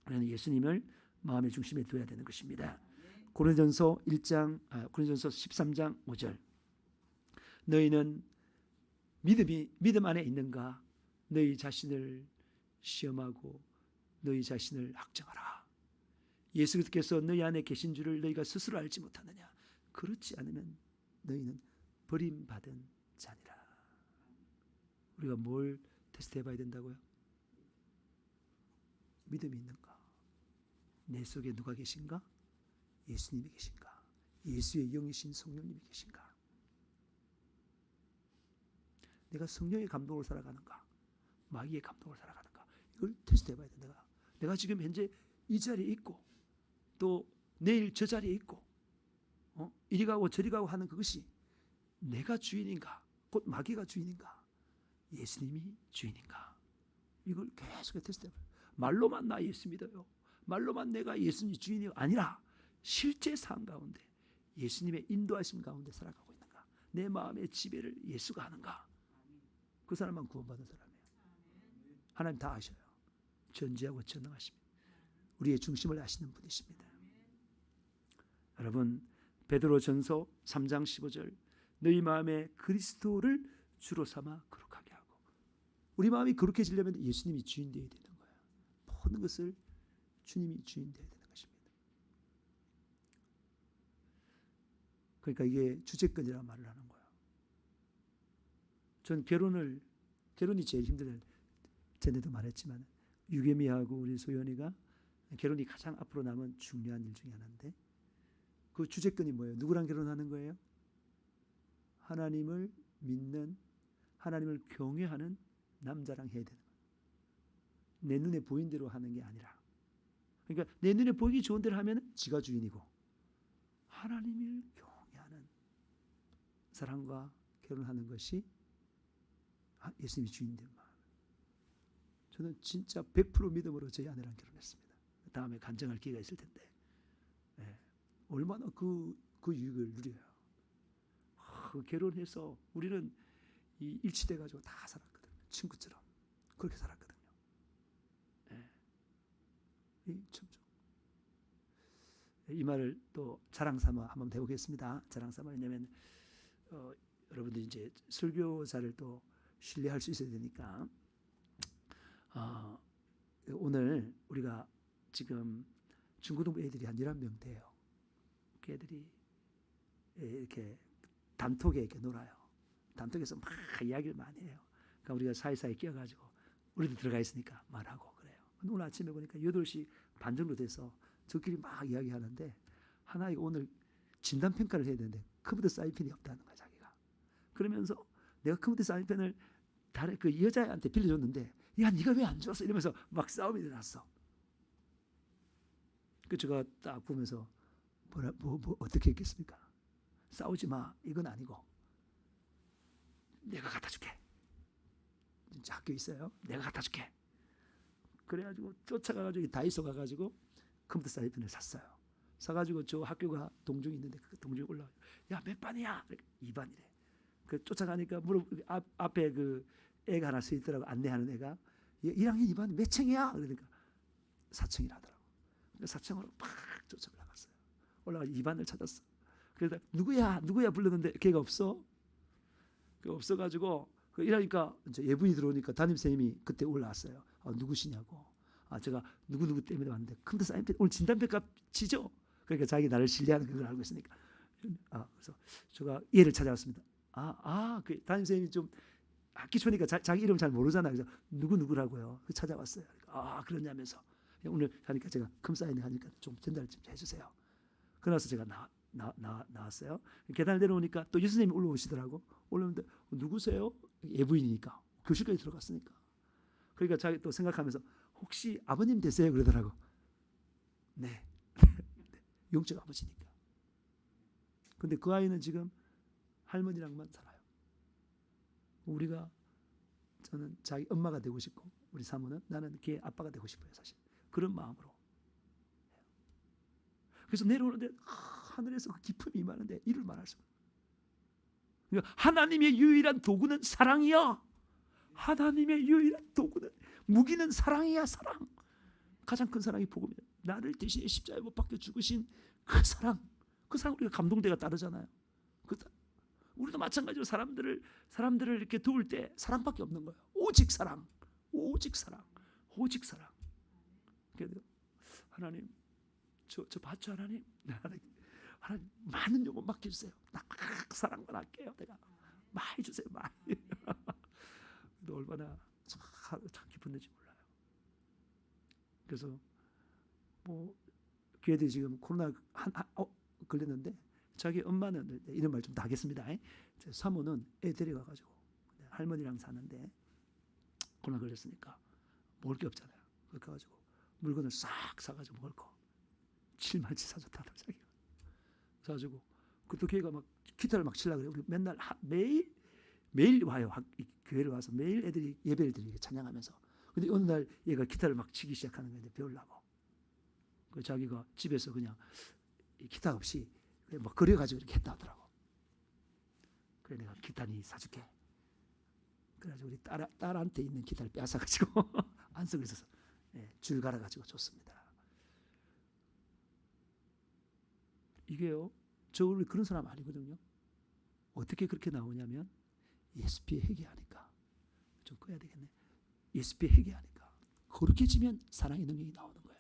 그래서 예수님을 마음의 중심에 둬야 되는 것입니다. 고린도전서 13장 5절. 너희는 믿음 안에 있는가? 너희 자신을 시험하고 너희 자신을 학정하라. 예수께서 너희 안에 계신 줄을 너희가 스스로 알지 못하느냐? 그렇지 않으면 너희는 버림받은 자니라. 우리가 뭘 테스트해 봐야 된다고요? 믿음이 있는가? 내 속에 누가 계신가? 예수님이 계신가? 예수의 영이신 성령님이 계신가? 내가 성령의 감동으로 살아가는가? 마귀의 감동으로 살아가는가? 이걸 테스트해 봐야 된다. 내가 지금 현재 이 자리에 있고 또 내일 저 자리에 있고 이리 가고 저리 가고 하는 그것이 내가 주인인가? 곧 마귀가 주인인가? 예수님이 주인인가? 이걸 계속 테스트해 봐요. 말로만 나 예수 믿어요. 말로만 내가 예수님 주인이 아니라 실제 삶 가운데 예수님의 인도하심 가운데 살아가고 있는가? 내 마음의 지배를 예수가 하는가? 그 사람만 구원받은 사람이에요. 하나님 다 아셔요. 전지하고 전능하십니다. 우리의 중심을 아시는 분이십니다. 여러분, 베드로전서 3장 15절 너희 마음에 그리스도를 주로 삼아 거룩하게 하고. 우리 마음이 거룩해지려면 예수님이 주인 되어야 되는 거예요. 모든 것을 주님이 주인 되어야 되는 것입니다. 그러니까 이게 주제권이라는 말을 하는 거예요. 전 결혼이 제일 힘들어요. 전에도 말했지만 유겸이하고 우리 소연이가 결혼이 가장 앞으로 남은 중요한 일 중에 하나인데 그 주제권이 뭐예요? 누구랑 결혼하는 거예요? 하나님을 믿는, 하나님을 경외하는 남자랑 해야 되는 거예요. 내 눈에 보인 대로 하는 게 아니라. 그러니까 내 눈에 보이기 좋은 대로 하면 지가 주인이고 하나님을 경외하는 사람과 결혼하는 것이 예수님이 주인 된 마음. 저는 진짜 100% 믿음으로 저희 아내랑 결혼했습니다. 다음에 간증할 기회가 있을 텐데 얼마나 그 유익을 누려요. 결혼해서 우리는 일치돼가지고 다 살았거든요. 친구처럼 그렇게 살았거든요. 이 말을 또 자랑 삼아 한번 해보겠습니다. 자랑 삼아. 왜냐하면 여러분들이 이제 설교자를 또 신뢰할 수 있어야 되니까 오늘 우리가 지금 중고등부 애들이 한 11명 돼요. 그 애들이 이렇게 단톡에 이렇게 놀아요. 단톡에서 막 이야기를 많이 해요. 그러니까 우리가 사이사이 끼어가지고 우리도 들어가 있으니까 말하고 그래요. 오늘 아침에 보니까 8시 반 정도 돼서 저끼리 막 이야기하는데 하나 오늘 진단평가를 해야 되는데 컴퓨터 사인펜이 없다는 거야 자기가. 그러면서 내가 컴퓨터 사인펜을 다른 그 여자애한테 빌려줬는데 야 네가 왜 안 줬어 이러면서 막 싸움이 일어났어. 그 제가 딱 보면서 뭐 어떻게 했겠습니까? 싸우지 마 이건 아니고 내가 갖다 줄게. 진짜 학교 있어요. 내가 갖다 줄게. 그래가지고 쫓아가가지고 다이소 가가지고 컴퓨터 사인펜을 샀어요. 사가지고 저 학교가 동중이 있는데 그 동중에 올라와. 야 몇 반이야? 2반이래. 그 쫓아가니까 앞에 그 애가 하나 서 있더라고. 안내하는 애가 1학년 2반 몇 층이야? 그러니까 4층이라더라고. 4층으로 팍 쫓아 올라갔어요. 올라가서 2반을 찾았어. 그래서 누구야 불렀는데 걔가 없어. 그 없어가지고 이러니까 이제 예분이 들어오니까 담임선생님이 그때 올라왔어요. 누구시냐고. 제가 누구 때문에 왔는데 컴퓨터 사인펜 오늘 진단평가 치죠? 그러니까 자기 나를 신뢰하는 걸 알고 있으니까. 그래서 제가 얘를 찾아왔습니다. 그 담임선생님이 좀 학기 초니까 자기 이름 잘 모르잖아요. 그래서 누구라고요. 찾아왔어요. 그러냐면서 오늘 하니까 제가 컴사인을 하니까 좀 전달 좀 해주세요. 그래서 제가 나왔어요. 계단을 내려오니까 또 유선생님이 올라오시더라고. 올라오는데 누구세요? 예부인이니까 교실까지 들어갔으니까. 그러니까 자기 또 생각하면서 혹시 아버님 되세요? 그러더라고. 네. 영적 아버지니까. 근데 그 아이는 지금 할머니랑만 살아요. 저는 자기 엄마가 되고 싶고 우리 사모는 나는 걔 아빠가 되고 싶어요. 사실 그런 마음으로. 그래서 내려오는데 하늘에서 그 기쁨이 임하는데 이를 말할 수가 없어요. 그러니까 하나님의 유일한 도구는 사랑이야. 하나님의 유일한 도구는 무기는 사랑이야. 사랑. 가장 큰 사랑이 복음이야. 나를 대신에 십자가에 못 박혀 죽으신 그 사랑. 그 사랑 우리가 감동대가 따르잖아요. 우리도 마찬가지로 사람들을 이렇게 도울 때 사랑밖에 없는 거예요. 오직 사랑. 오직 사랑. 오직 사랑. 그래서 하나님 저 봤죠 하나님? 하나님 많은 요구 맡겨주세요. 나 사랑만 할게요. 내가 많이 주세요. 많이. 또 얼마나 참 기쁜지 몰라요. 그래서 뭐 걔들이 지금 코로나 걸렸는데 자기 엄마는 이런 말 좀 다 하겠습니다. 제 사모는 애 데려가가지고 할머니랑 사는데 코로나 걸렸으니까 먹을 게 없잖아요. 그렇게 가지고 물건을 싹 사가지고 먹을 거 7만치 사줬다더라 자기가. 사가지고 그것도 걔가 막 기타를 막 치려고 그래. 우리 맨날 매일 와요. 교회를 와서 매일 애들이 예배를 드리게 찬양하면서. 근데 어느 날 얘가 기타를 막 치기 시작하는 거예요. 배우려고. 그 자기가 집에서 그냥 기타 없이 막 그려가지고 이렇게 했다 하더라고. 그래 내가 기타니 사줄게. 그래가지고 우리 딸한테 있는 기타를 빼앗아가지고 안쓰고 있어서 줄 갈아가지고 줬습니다. 이게요. 저 원래 그런 사람 아니거든요. 어떻게 그렇게 나오냐면 예수피에 회개하니까. 좀 꺼야 되겠네. 예수피에 회개하니까. 그렇게 지면 사랑의 능력이 나오는 거예요.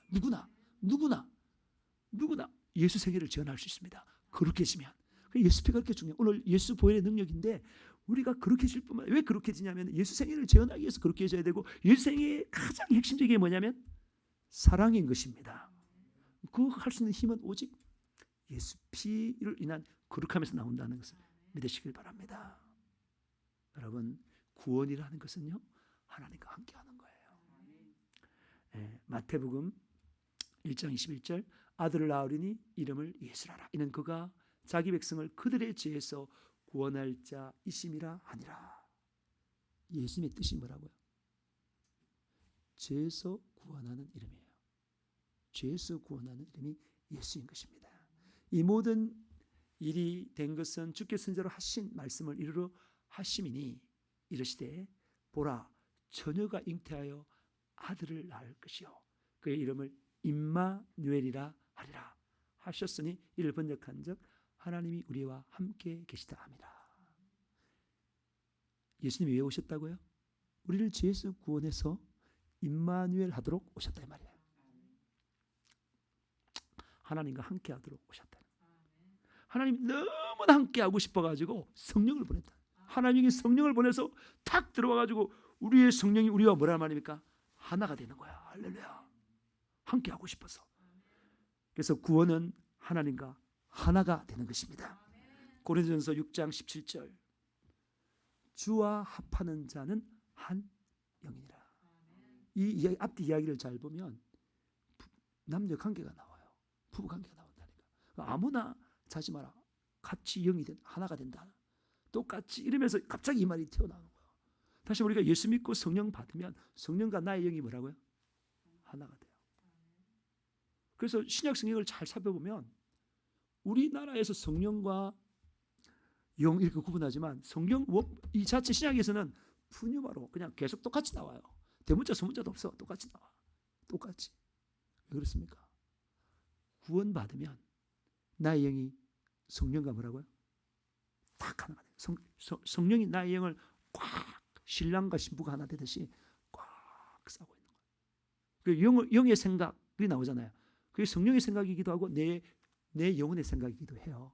누구나 예수 생애를 지원할 수 있습니다. 그렇게 지면. 예수피가 그렇게 중요해요. 오늘 예수 보혈의 능력인데 우리가 그렇게 질 뿐만 아니라 왜 그렇게 지냐면 예수 생애를 재현하기 위해서 그렇게 해줘야 되고 예수 생애의 가장 핵심적인 게 뭐냐면 사랑인 것입니다. 그 할 수 있는 힘은 오직 예수 피를 인한 거룩함에서 나온다는 것을 믿으시길 바랍니다. 여러분 구원이라는 것은요 하나님과 함께하는 거예요. 마태복음 1장 21절 아들을 낳으리니 이름을 예수라라. 이는 그가 자기 백성을 그들의 죄에서 구원할 자이심이라 하니라. 예수님의 뜻이 뭐라고요? 죄에서 구원하는 이름이에요. 죄에서 구원하는 이름이 예수인 것입니다. 이 모든 일이 된 것은 주께 선지자로 하신 말씀을 이루러 하심이니 이르시되 보라 처녀가 잉태하여 아들을 낳을 것이요 그의 이름을 임마누엘이라 하리라 하셨으니 이를 번역한 적 하나님이 우리와 함께 계시다 합니다. 예수님이 왜 오셨다고요? 우리를 죄에서 구원해서 임마누엘 하도록 오셨다 이 말이에요. 하나님과 함께 하도록 오셨다. 하나님이 너무나 함께 하고 싶어가지고 성령을 보냈다. 하나님이 성령을 보내서 탁 들어와가지고 우리의 성령이 우리와 뭐라 말입니까? 하나가 되는 거야. 할렐루야. 함께 하고 싶어서. 그래서 구원은 하나님과 하나가 되는 것입니다. 고린도전서 6장 17절 주와 합하는 자는 한 영이니라. 이 이야기, 앞뒤 이야기를 잘 보면 남녀 관계가 나와요. 부부 관계가 나온다니까. 아무나 자지 마라. 같이 영이 하나가 된다. 똑같이 이러면서 갑자기 이 말이 튀어나오는 거예요. 다시 우리가 예수 믿고 성령 받으면 성령과 나의 영이 뭐라고요? 하나가 돼요. 그래서 신약 성경을 잘 살펴보면 우리나라에서 성령과 영 이렇게 구분하지만 성령 이 자체 신약에서는 푸뉴마로 그냥 계속 똑같이 나와요. 대문자 소문자도 없어. 똑같이 나와. 똑같이. 왜 그렇습니까? 구원받으면 나의 영이 성령과 뭐라고요? 딱 하나가 돼요. 성령이 나의 영을 꽉 신랑과 신부가 하나 되듯이 꽉 싸고 있는 거예요. 그 영의 생각이 나오잖아요. 그게 성령의 생각이기도 하고 내 영혼의 생각이기도 해요.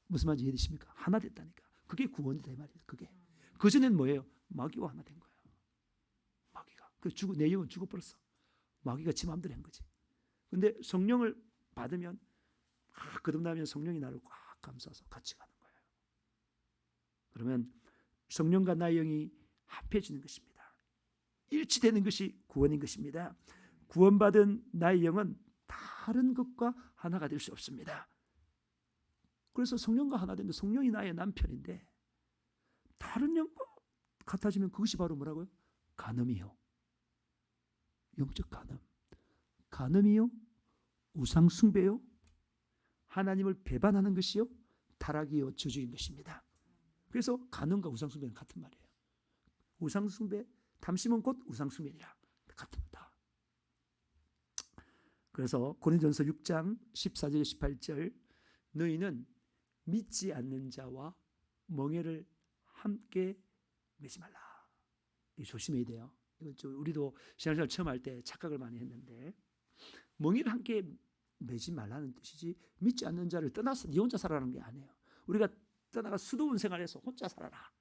무슨 말인지 이해되십니까? 하나 됐다니까. 그게 구원이다 이 말이에요. 그게. 그전엔 뭐예요? 마귀와 하나 된 거예요. 마귀가. 내 영은 죽어버렸어. 마귀가 지 마음대로 한 거지. 근데 성령을 받으면 거듭나면 성령이 나를 꽉 감싸서 같이 가는 거예요. 그러면 성령과 나의 영이 합해지는 것입니다. 일치되는 것이 구원인 것입니다. 구원받은 나의 영은 다른 것과 하나가 될 수 없습니다. 그래서 성령과 하나 되는데 성령이 나의 남편인데 다른 영과 같아지면 그것이 바로 뭐라고요? 간음이요. 영적 간음. 간음이요. 우상숭배요. 하나님을 배반하는 것이요. 타락이요. 저주인 것입니다. 그래서 간음과 우상숭배는 같은 말이에요. 우상숭배, 탐심은 곧 우상숭배니라. 같은 다. 그래서 고린도전서 6장 14절 18절 너희는 믿지 않는 자와 멍에를 함께 매지 말라. 이 조심해야 돼요. 우리도 신앙생활 처음 할 때 착각을 많이 했는데 멍에를 함께 매지 말라는 뜻이지 믿지 않는 자를 떠나서 네 혼자 살아라는 게 아니에요. 우리가 떠나가 수도원 생활해서 혼자 살아라.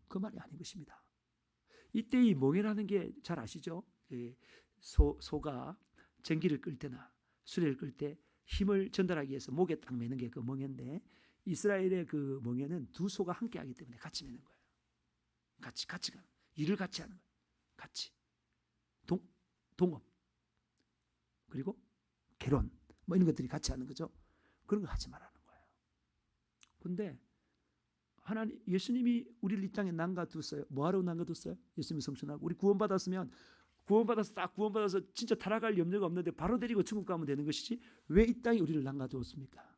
그 말이 아닌 것입니다. 이때 이 멍에라는 게 잘 아시죠? 소가 전기를 끌 때나 수레를 끌 때 힘을 전달하기 위해서 목에 딱 매는 게 그 멍에인데 이스라엘의 그 멍에는 두 소가 함께 하기 때문에 같이 매는 거예요. 같이 가는 일을 같이 하는 거예요. 같이 동업 그리고 결혼 뭐 이런 것들이 같이 하는 거죠. 그런 거 하지 말라는 거예요. 근데 하나님 예수님이 우리를 이 땅에 남겨뒀어요. 뭐하러 남겨뒀어요? 예수님이 성천하고 우리 구원받아서 진짜 타락할 염려가 없는데 바로 데리고 천국 가면 되는 것이지 왜 이 땅에 우리를 남겨두었습니까?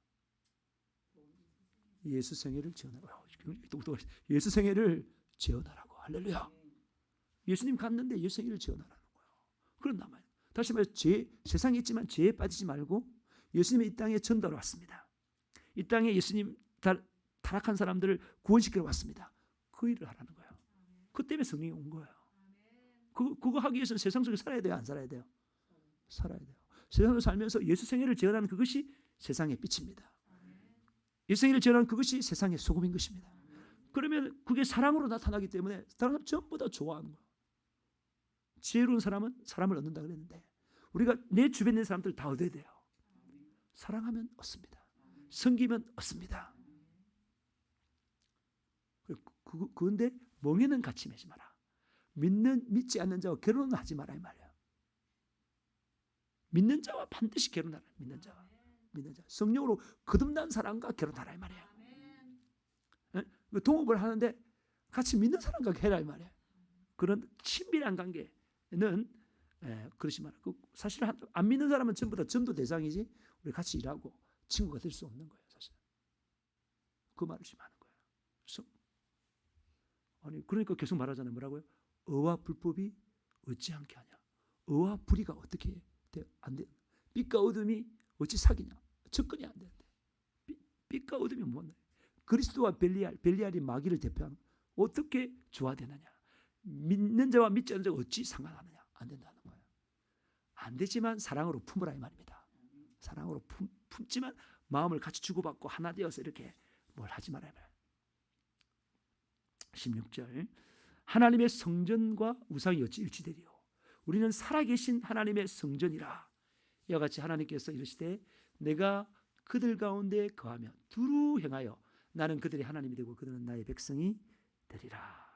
예수 생애를 지원하라고. 예수 생애를 지원하라고. 할렐루야. 예수님 갔는데 예수 생애를 지원하라는 거예요. 그런 남아요. 다시 말해서 세상에 있지만 죄에 빠지지 말고 예수님이 이 땅에 전도하러 왔습니다. 이 땅에 예수님 타락한 사람들을 구원시키러 왔습니다. 그 일을 하라는 거예요. 그 때문에 성령이 온 거예요. 그거 하기 위해서는 세상 속에 살아야 돼요? 안 살아야 돼요? 살아야 돼요. 세상을 살면서 예수 생애를 재현하는 그것이 세상의 빛입니다. 예수 생애를 재현하는 그것이 세상의 소금인 것입니다. 그러면 그게 사랑으로 나타나기 때문에 사람은 전부 다 좋아하는 거예요. 지혜로운 사람은 사람을 얻는다 그랬는데 우리가 내 주변에 있는 사람들 다 얻어야 돼요. 사랑하면 얻습니다. 섬기면 얻습니다. 그런데 멍에는 같이 매지 마라. 믿지 않는 자와 결혼은 하지 마라 이 말이에요. 믿는 자와 반드시 결혼하라. 믿는 자와 성령으로 거듭난 사람과 결혼하라 이 말이에요. 동업을 하는데 같이 믿는 사람과 해라 이 말이에요. 그런 친밀한 관계는 그러지 마라. 사실 안 믿는 사람은 전부 다 전도 대상이지 우리 같이 일하고 친구가 될 수 없는 거예요. 사실 그 말을 지금 하는 거예요. 그러니까 계속 말하잖아요. 뭐라고요? 의와 불법이 어찌 함께 하냐? 의와 불의가 어떻게 돼? 안 돼. 빛과 어둠이 어찌 사귀냐? 접근이 안 되는데. 빛과 어둠이 뭐냐? 그리스도와 벨리알이 마귀를 대표하는 어떻게 조화되느냐? 믿는 자와 믿지 않는 자가 어찌 상관하느냐? 안 된다는 거예요. 안 되지만 사랑으로 품으라 이 말입니다. 사랑으로 품지만 마음을 같이 주고받고 하나 되어서 이렇게 뭘 하지 말아야 해요. 16절 하나님의 성전과 우상이 어찌 일치되리요? 우리는 살아계신 하나님의 성전이라. 이와 같이 하나님께서 이르시되 내가 그들 가운데 거하며 두루 행하여 나는 그들의 하나님이 되고 그들은 나의 백성이 되리라.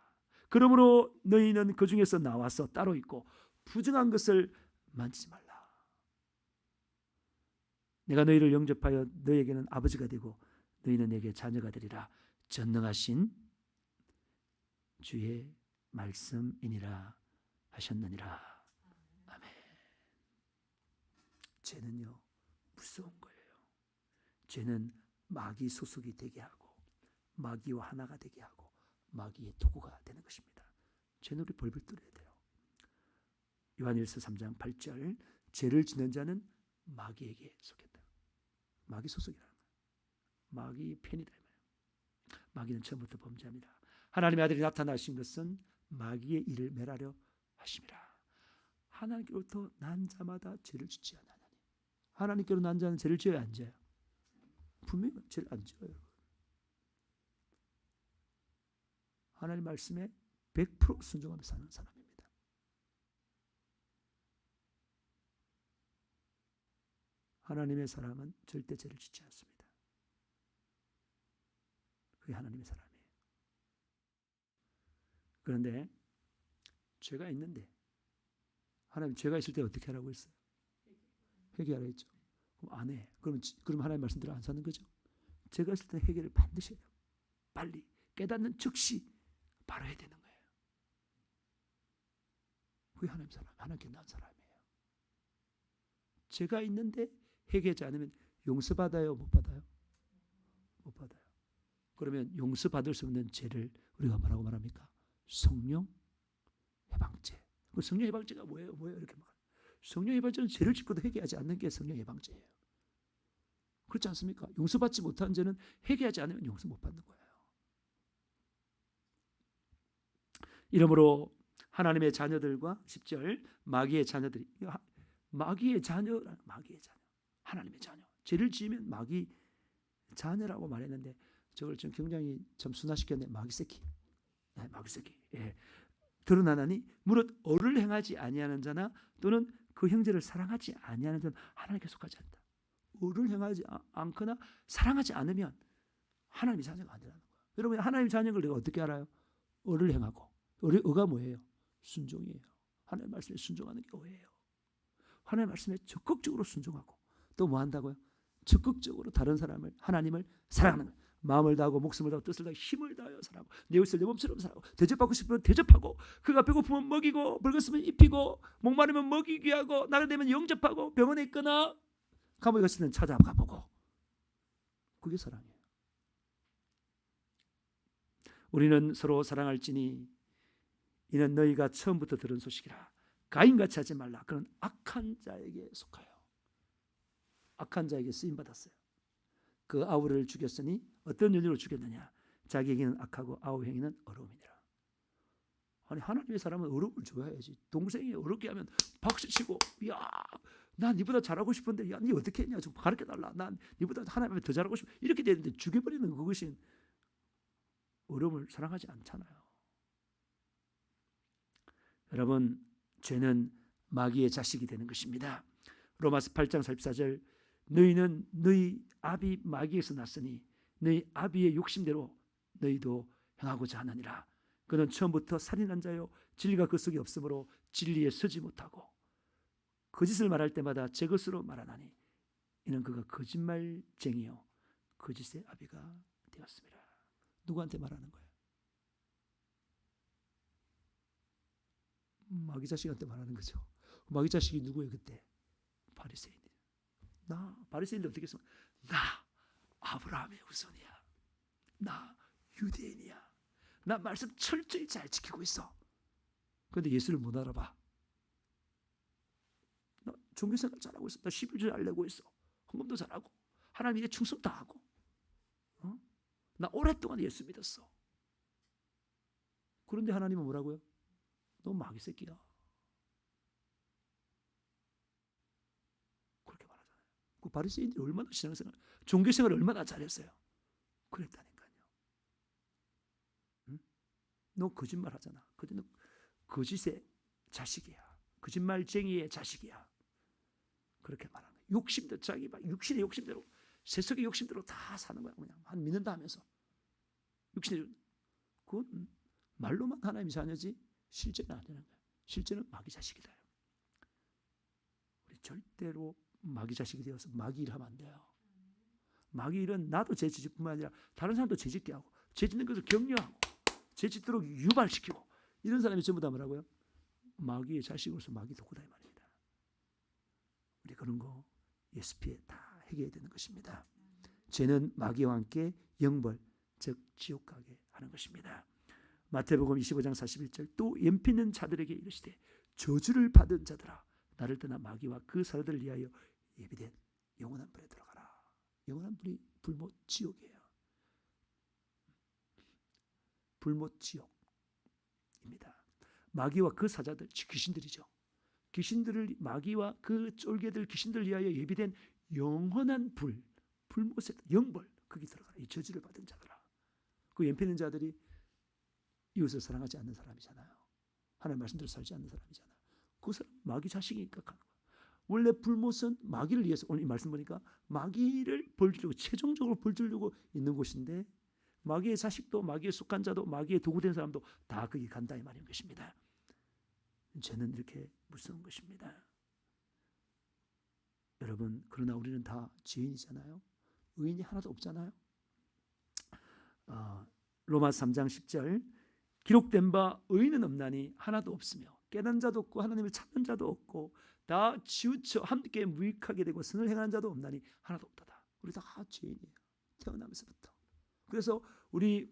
그러므로 너희는 그 중에서 나와서 따로 있고 부정한 것을 만지지 말라. 내가 너희를 영접하여 너희에게는 아버지가 되고 너희는 내게 자녀가 되리라. 전능하신 주의 말씀이니라 하셨느니라. 아멘. 죄는요 무서운 거예요. 죄는 마귀 소속이 되게 하고 마귀와 하나가 되게 하고 마귀의 도구가 되는 것입니다. 죄는 우리 벌벌 떨어야 돼요. 요한일서 3장 8절 죄를 짓는 자는 마귀에게 속했다. 마귀 소속이라는 거예요. 마귀 편이다. 마귀는 처음부터 범죄합니다. 하나님의 아들이 나타나신 것은 마귀의 일을 멸하려 하심이라. 하나님께로부터 난 자마다 죄를 짓지 않아. 하나님께로 난 자는 죄를 지어야 안 지어요? 분명히 죄를 안 지어요. 하나님 말씀에 100% 순종하며 사는 사람입니다. 하나님의 사람은 절대 죄를 짓지 않습니다. 그게 하나님의 사람이에요. 그런데 죄가 있는데 하나님 죄가 있을 때 어떻게 하라고 했어요? 회개하라 했죠. 그럼 안 해. 그럼 하나님 말씀대로 안 사는 거죠. 죄가 있을 때 회개를 반드시 해요. 빨리 깨닫는 즉시 바로 해야 되는 거예요. 그게 하나님 사람, 하나님께 난 사람이에요. 죄가 있는데 회개하지 않으면 용서받아요, 못 받아요? 못 받아요. 그러면 용서받을 수 없는 죄를 우리가 뭐라고 말합니까? 성령 해방죄. 그 성령 해방죄가 뭐예요? 이렇게 말. 성령 해방죄는 죄를 짓고도 회개하지 않는 게 성령 해방죄예요. 그렇지 않습니까? 용서받지 못한 죄는 회개하지 않으면 용서 못 받는 거예요. 이러므로 하나님의 자녀들과 10절 마귀의 자녀들이 마귀의 자녀 하나님의 자녀 죄를 지으면 마귀 자녀라고 말했는데 저걸 좀 굉장히 좀 순화시켰네. 마귀 새끼. 예. 드러나나니 무릇 어를 행하지 아니하는 자나 또는 그 형제를 사랑하지 아니하는 자는 하나님께 속하지 않다. 어를 행하지 않거나 사랑하지 않으면 하나님의 자녀가 안 되는 거예요. 여러분 하나님의 자녀를 내가 어떻게 알아요? 어를 행하고 어가 뭐예요? 순종이에요. 하나님의 말씀에 순종하는 게 어예요. 하나님의 말씀에 적극적으로 순종하고 또 뭐 한다고요? 적극적으로 다른 사람을 하나님을 사랑하는 거예요. 마음을 다하고 목숨을 다하고 뜻을 다하고 힘을 다하여 살아가고 내 옷을 내 몸처럼 살아가고 대접받고 싶으면 대접하고 그가 배고프면 먹이고 늙었으면 입히고 목마르면 먹이게 하고 나를 되면 영접하고 병원에 있거나 감옥에 갔을 때는 찾아가보고 그게 사랑이에요. 우리는 서로 사랑할지니 이는 너희가 처음부터 들은 소식이라. 가인같이 하지 말라. 그런 악한 자에게 속하여 악한 자에게 쓰임받았어요. 그 아우를 죽였으니 어떤 연유로 죽였느냐? 자기에게는 악하고 아우 행위는 어려움이니라. 아니 하나님의 사람은 어려움을 좋아해야지. 동생이 어렵게 하면 박수치고 야, 난 니보다 잘하고 싶은데 야, 니 어떻게 했냐? 좀 가르쳐달라. 난 니보다 하나님을 더 잘하고 싶어. 이렇게 되는데 죽여버리는 그것이 어려움을 사랑하지 않잖아요. 여러분 죄는 마귀의 자식이 되는 것입니다. 로마서 8장 44절 너희는 너희 아비 마귀에서 났으니 너희 아비의 욕심대로 너희도 행하고자 하느니라. 그는 처음부터 살인한 자요 진리가 그 속에 없으므로 진리에 서지 못하고 거짓을 말할 때마다 제 것으로 말하나니 이는 그가 거짓말쟁이요 거짓의 아비가 되었습니다. 누구한테 말하는 거예요? 마귀 자식한테 말하는 거죠. 마귀 자식이 누구예요 그때? 바리새인이에요. 나 바리새인들 어떻게 했어? 나 아브라함의 후손이야. 나 유대인이야. 나 말씀 철저히 잘 지키고 있어. 그런데 예수를 못 알아봐. 나 종교생활 잘하고 있어. 나 11조 잘 내고 있어. 헌금도 잘하고 하나님께 충성 다 하고 나 오랫동안 예수 믿었어. 그런데 하나님은 뭐라고요? 너 마귀 새끼야. 그렇게 말하잖아요. 그 바리새인들이 얼마나 신앙생활, 종교생활을 얼마나 잘했어요. 그랬다니까요. 응? 너 거짓말 하잖아. 근데 너 거짓의 자식이야. 거짓말쟁이의 자식이야. 그렇게 말하는 거예요. 욕심도 자기 육신의 욕심대로, 세속의 욕심대로 다 사는 거야. 그냥 한 믿는다 하면서 육신의, 그건 말로만 하나님의 자녀지 실제는 안 되는 거야. 실제는 마귀 자식이다. 우리 절대로 마귀 자식이 되어서 마귀 일하면 안 돼요. 마귀 일은 나도 죄 짓뿐만 아니라 다른 사람도 죄 짓게 하고, 죄 짓는 것을 격려하고, 죄 짓도록 유발시키고, 이런 사람이 전부 다 뭐라고요? 마귀의 자식으로서 마귀 도구다 이 말입니다. 우리 그런 거 예수피에 다 해결해야 되는 것입니다. 죄는 마귀와 함께 영벌, 즉 지옥 가게 하는 것입니다. 마태복음 25장 41절, 또 연필는 자들에게 이르시되 저주를 받은 자들아, 나를 떠나 마귀와 그 사람들을 위하여 예비된 영원한 불에 들어가라. 영원한 불이 불못 지옥이에요. 불못 지옥입니다. 마귀와 그 사자들, 귀신들이죠. 귀신들을, 마귀와 그 쫄개들 귀신들을 위하여 예비된 영원한 불, 불못에 영벌, 거기 들어가라. 이 저주를 받은 자들아. 그 연필는 자들이 이웃을 사랑하지 않는 사람이잖아요. 하나님의 말씀대로 살지 않는 사람이잖아요. 그 사람 마귀 자식이니까 가는 거예요. 원래 불못은 마귀를 위해서, 오늘 이 말씀 보니까 마귀를 벌주려고, 최종적으로 벌주려고 있는 곳인데, 마귀의 자식도, 마귀에 속한 자도, 마귀의 도구된 사람도 다 거기 간다 이 말인 것입니다. 죄는 이렇게 무서운 것입니다. 여러분, 그러나 우리는 다 죄인이잖아요. 의인이 하나도 없잖아요. 로마서 3장 10절, 기록된 바 의인은 없나니 하나도 없으며 깨닫는 자도 없고 하나님을 찾는 자도 없고 다 치우쳐 함께 무익하게 되고 선을 행하는 자도 없나니 하나도 없도다. 우리 다 죄인이에요. 태어나면서부터. 그래서 우리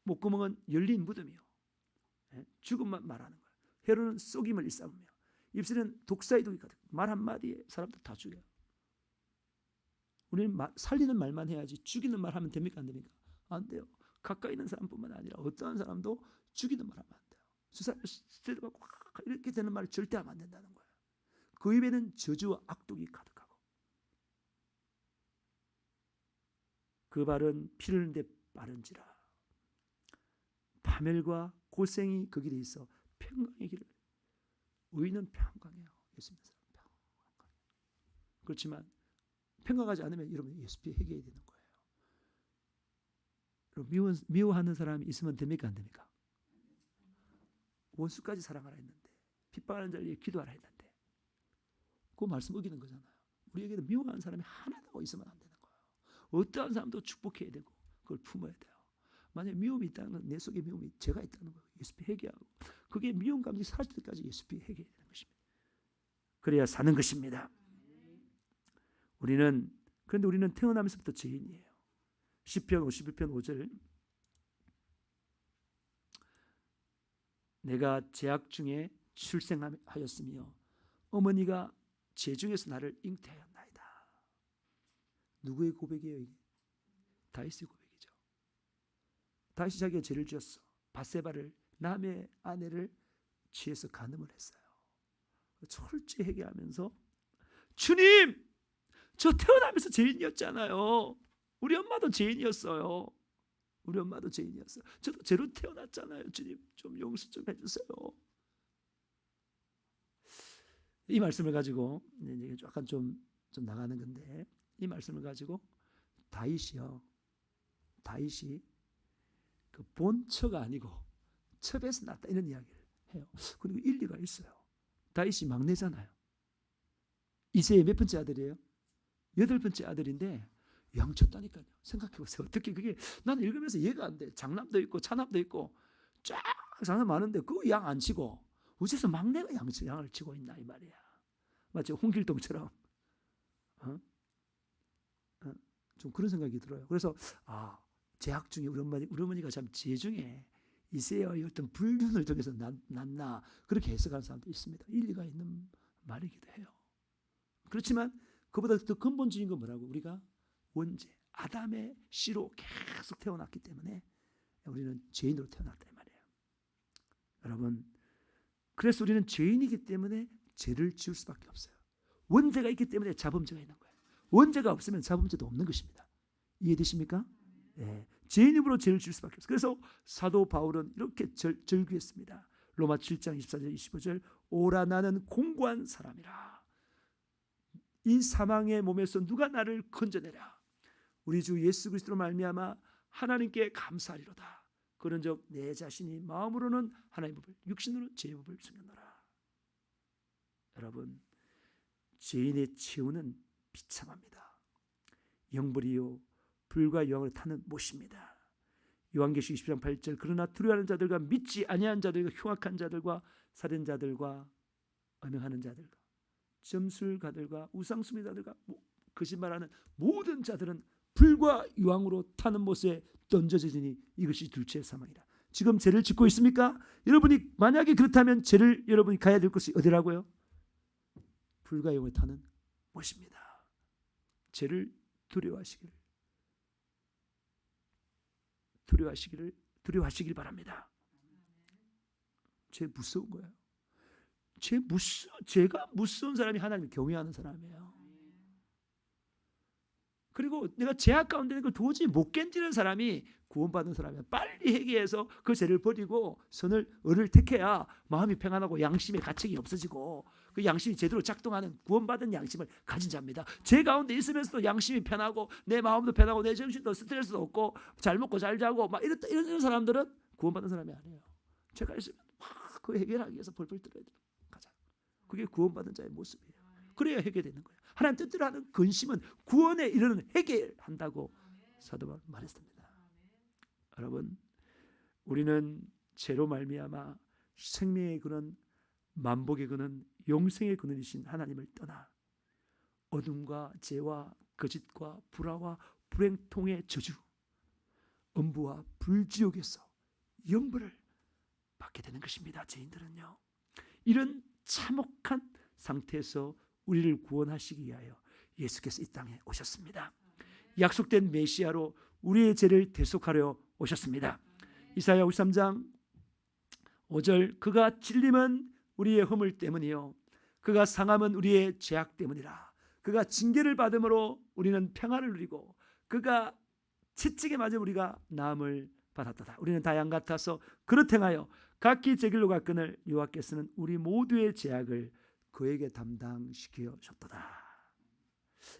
목구멍은 열린 무덤이요. 죽음만 말하는 거예요. 혀로는 쏘김을 일삼으며 입술은 독사의 독이 가득. 말 한마디에 사람들 다 죽여요. 우리는 살리는 말만 해야지 죽이는 말 하면 됩니까 안 됩니까? 안 돼요. 가까이 있는 사람뿐만 아니라 어떠한 사람도 죽이는 말 하면 안 돼요. 수사를 스트레스 받고 이렇게 되는 말을 절대 하면 안 된다는 거예요. 그 입에는 저주와 악독이 가득하고 그 발은 피를 흘리는데 빠른지라. 파멸과 고생이 그 길에 있어 평강의 길을. 의인은 평강해요. 예수 믿는 사람 평강. 그렇지만 평강하지 않으면 여러분 예수피에 해결해야 되는 거예요. 미워하는 사람이 있으면 됩니까 안 됩니까? 원수까지 사랑하라 했는데, 핍박하는 자를 위해 기도하라 했는데, 그 말씀 어기는 거잖아요. 우리에게는 미워하는 사람이 하나도 있으면 안 되는 거예요. 어떠한 사람도 축복해야 되고 그걸 품어야 돼요. 만약에 미움이 있다는 건 내 속에 미움이 죄가 있다는 거예요. 예수피 해결하고 그게 미움 감정이 사라질 때까지 예수피 해결해야 되는 것입니다. 그래야 사는 것입니다. 그런데 우리는 태어나면서부터 죄인이에요. 시편 51편 5절, 내가 제약 중에 출생하였으며 어머니가 죄 중에서 나를 잉태하였나이다. 누구의 고백이에요 이게? 다윗의 고백이죠. 다윗이 자기가 죄를 지었어. 밧세바를, 남의 아내를 취해서 간음을 했어요. 철저히 회개하면서, 주님, 저 태어나면서 죄인이었잖아요. 우리 엄마도 죄인이었어요. 우리 엄마도 죄인이었어요. 저도 죄로 태어났잖아요. 주님, 좀 용서 좀 해주세요. 이 말씀을 가지고 이제 약간 좀 나가는 건데, 이 말씀을 가지고 다윗이 그 본처가 아니고 첩에서 났다 이런 이야기를 해요. 그리고 일리가 있어요. 다윗이 막내잖아요. 이새의 몇 번째 아들이에요? 8번째 아들인데 양쳤다니까요. 생각해보세요. 어떻게 그게, 나는 읽으면서 이해가 안 돼. 장남도 있고 차남도 있고 쫙 장남 많은데 그 양 안 치고 어째서 막내가 양을 치고 있나 이 말이야. 마치 홍길동처럼 좀 그런 생각이 들어요. 그래서 제약 중에 우리 어머니가 참 죄 중에 이새의 어떤 불륜을 통해서 났나 그렇게 해석하는 사람도 있습니다. 일리가 있는 말이기도 해요. 그렇지만 그보다 더 근본적인 건 뭐라고? 우리가 원죄 아담의 씨로 계속 태어났기 때문에 우리는 죄인으로 태어났다 이 말이에요. 여러분, 그래서 우리는 죄인이기 때문에 죄를 지을 수밖에 없어요. 원죄가 있기 때문에 자범죄가 있는 거예요. 원죄가 없으면 자범죄도 없는 것입니다. 이해되십니까? 네. 죄인으로 죄를 지을 수밖에 없어요. 그래서 사도 바울은 이렇게 절규했습니다. 로마 7장 24절 25절 오라 나는 공고한 사람이라. 이 사망의 몸에서 누가 나를 건져내랴. 우리 주 예수 그리스도로 말미암아 하나님께 감사하리로다. 그런즉 내 자신이 마음으로는 하나님의 법을 육신으로는 죄의 법을 숨겼노라. 여러분, 죄인의 최후는 비참합니다. 영벌이요 불과 영을 타는 못입니다. 요한계시록 20장 8절 그러나 두려워하는 자들과 믿지 아니한 자들과 흉악한 자들과 살인자들과 음행하는 자들과 점술가들과 우상숭배자들과 거짓말하는 모든 자들은 불과 유황으로 타는 못에 던져지니 이것이 둘째 사망이라. 지금 죄를 짓고 있습니까? 여러분이 만약에 그렇다면 죄를 여러분이 가야 될 곳이 어디라고요? 불과 영을 타는 못입니다. 죄를 두려워하시길 바랍니다. 죄 무서운 거예요. 죄가 무서운 사람이 하나님을 경외하는 사람이에요. 그리고 내가 죄악 가운데 있는 걸 도저히 못 견디는 사람이 구원받은 사람이야. 빨리 회개해서 그 죄를 버리고 의를 택해야 마음이 평안하고 양심의 가책이 없어지고 그 양심이 제대로 작동하는 구원받은 양심을 가진 자입니다. 죄 가운데 있으면서도 양심이 편하고 내 마음도 편하고 내 정신도 스트레스도 없고 잘 먹고 잘 자고 막 이런 사람들은 구원받은 사람이 아니에요. 죄가 있으면 그 해결하기 위해서 벌벌 떨어야 돼요. 가자. 그게 구원받은 자의 모습이에요. 그래야 해결되는 거예요. 하나님 뜻대로 하는 근심은 구원에 이르는 해결한다고 사도 바울은 말했습니다. 여러분, 우리는 죄로 말미암아 생명의 근원, 만복의 근원, 영생의 근원이신 하나님을 떠나 어둠과 죄와 거짓과 불화와 불행통의 저주, 엄부와 불지옥에서 영벌을 받게 되는 것입니다. 죄인들은요. 이런 참혹한 상태에서 우리를 구원하시기 위하여 예수께서 이 땅에 오셨습니다. 약속된 메시아로 우리의 죄를 대속하려 오셨습니다. 이사야 53장 5절 그가 찔림은 우리의 허물 때문이요 그가 상함은 우리의 죄악 때문이라. 그가 징계를 받음으로 우리는 평안을 누리고 그가 채찍에 맞아 우리가 나음을 받았도다. 우리는 다 양 같아서 그릇 행하여 각기 제 길로 갔거늘 여호와께서는 우리 모두의 죄악을 그에게 담당시키셨도다.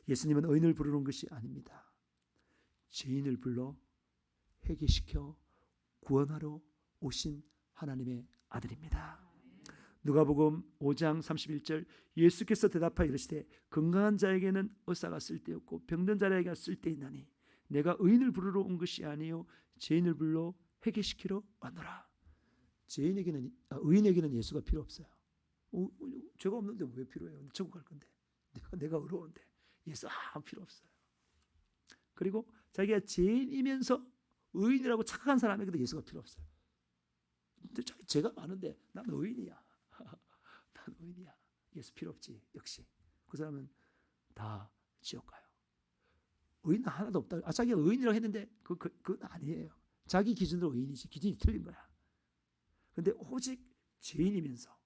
예수님은 의인을 부르는 것이 아닙니다. 죄인을 불러 회개시켜 구원하러 오신 하나님의 아들입니다. 누가복음 5장 31절 예수께서 대답하여 이르시되 건강한 자에게는 의사가 쓸데없고 병든 자에게 쓸데있나니 내가 의인을 부르러 온 것이 아니요 죄인을 불러 회개시키러 왔노라. 의인에게는 예수가 필요 없어요. 죄가 없는데 왜 필요해요? 천국 갈 건데 내가 의로운데 예수 아무 필요 없어요. 그리고 자기가 죄인이면서 의인이라고 착각한 사람에게도 예수가 필요 없어요. 근데 죄가 많은데 난 의인이야. 난 의인이야. 예수 필요 없지. 역시 그 사람은 다 지옥 가요. 의인 하나도 없다. 자기가 의인이라고 했는데 그건 아니에요. 자기 기준으로 의인이지. 기준이 틀린 거야. 근데 오직 죄인이면서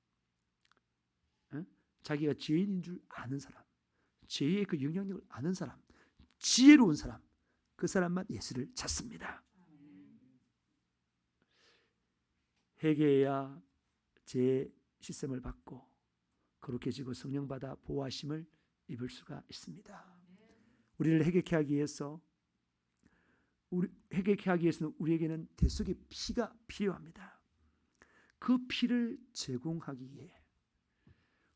자기가 죄인인 줄 아는 사람, 죄의 그 영향력을 아는 사람, 지혜로운 사람, 그 사람만 예수를 찾습니다. 회개해야 죄의 시스템을 받고 거룩해지고 성령 받아 보호하심을 입을 수가 있습니다. 우리를 회개케 하기 위해서는 우리에게는 대속의 피가 필요합니다. 그 피를 제공하기 위해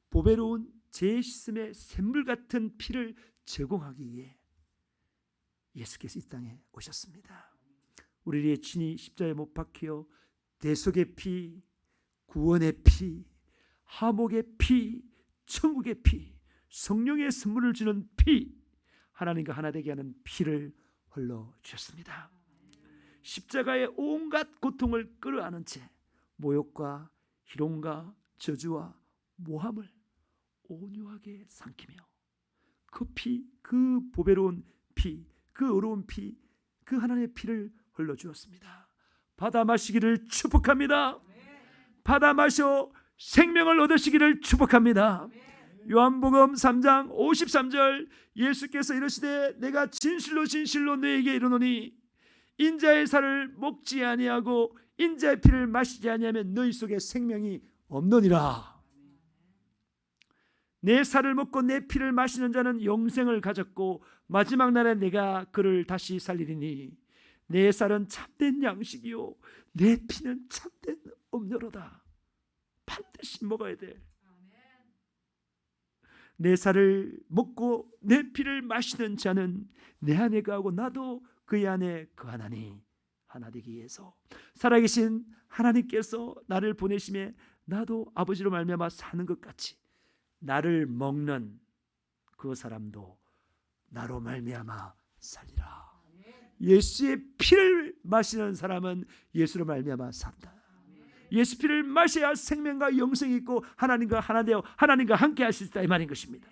보배로운 제 시스템의 샘물 같은 피를 제공하기 위해 예수께서 이 땅에 오셨습니다. 우리의 친히 십자가에 못 박혀 대속의 피, 구원의 피, 화목의 피, 천국의 피, 성령의 선물을 주는 피, 하나님과 하나 되게 하는 피를 흘러주셨습니다. 십자가의 온갖 고통을 끌어안은 채 모욕과 희롱과 저주와 모함을 온유하게 삼키며 그 피, 그 보배로운 피, 그 어려운 피, 그 하나님의 피를 흘러주었습니다. 받아 마시기를 축복합니다. 받아 마셔 생명을 얻으시기를 축복합니다. 요한복음 3장 53절 예수께서 이르시되 내가 진실로 진실로 너에게 이르노니 인자의 살을 먹지 아니하고 인자의 피를 마시지 아니하면 너희 속에 생명이 없느니라. 내 살을 먹고 내 피를 마시는 자는 영생을 가졌고 마지막 날에 내가 그를 다시 살리리니 내 살은 참된 양식이요 내 피는 참된 음료로다. 반드시 먹어야 돼. 내 살을 먹고 내 피를 마시는 자는 내 안에 거하고 나도 그의 안에 거하나니 하나 되기 위해서 살아계신 하나님께서 나를 보내심에 나도 아버지로 말미암아 사는 것 같이 나를 먹는 그 사람도 나로 말미암아 살리라. 예수의 피를 마시는 사람은 예수로 말미암아 산다. 예수 피를 마셔야 생명과 영생이 있고 하나님과 하나 되어 하나님과 함께 할 수 있다 이 말인 것입니다.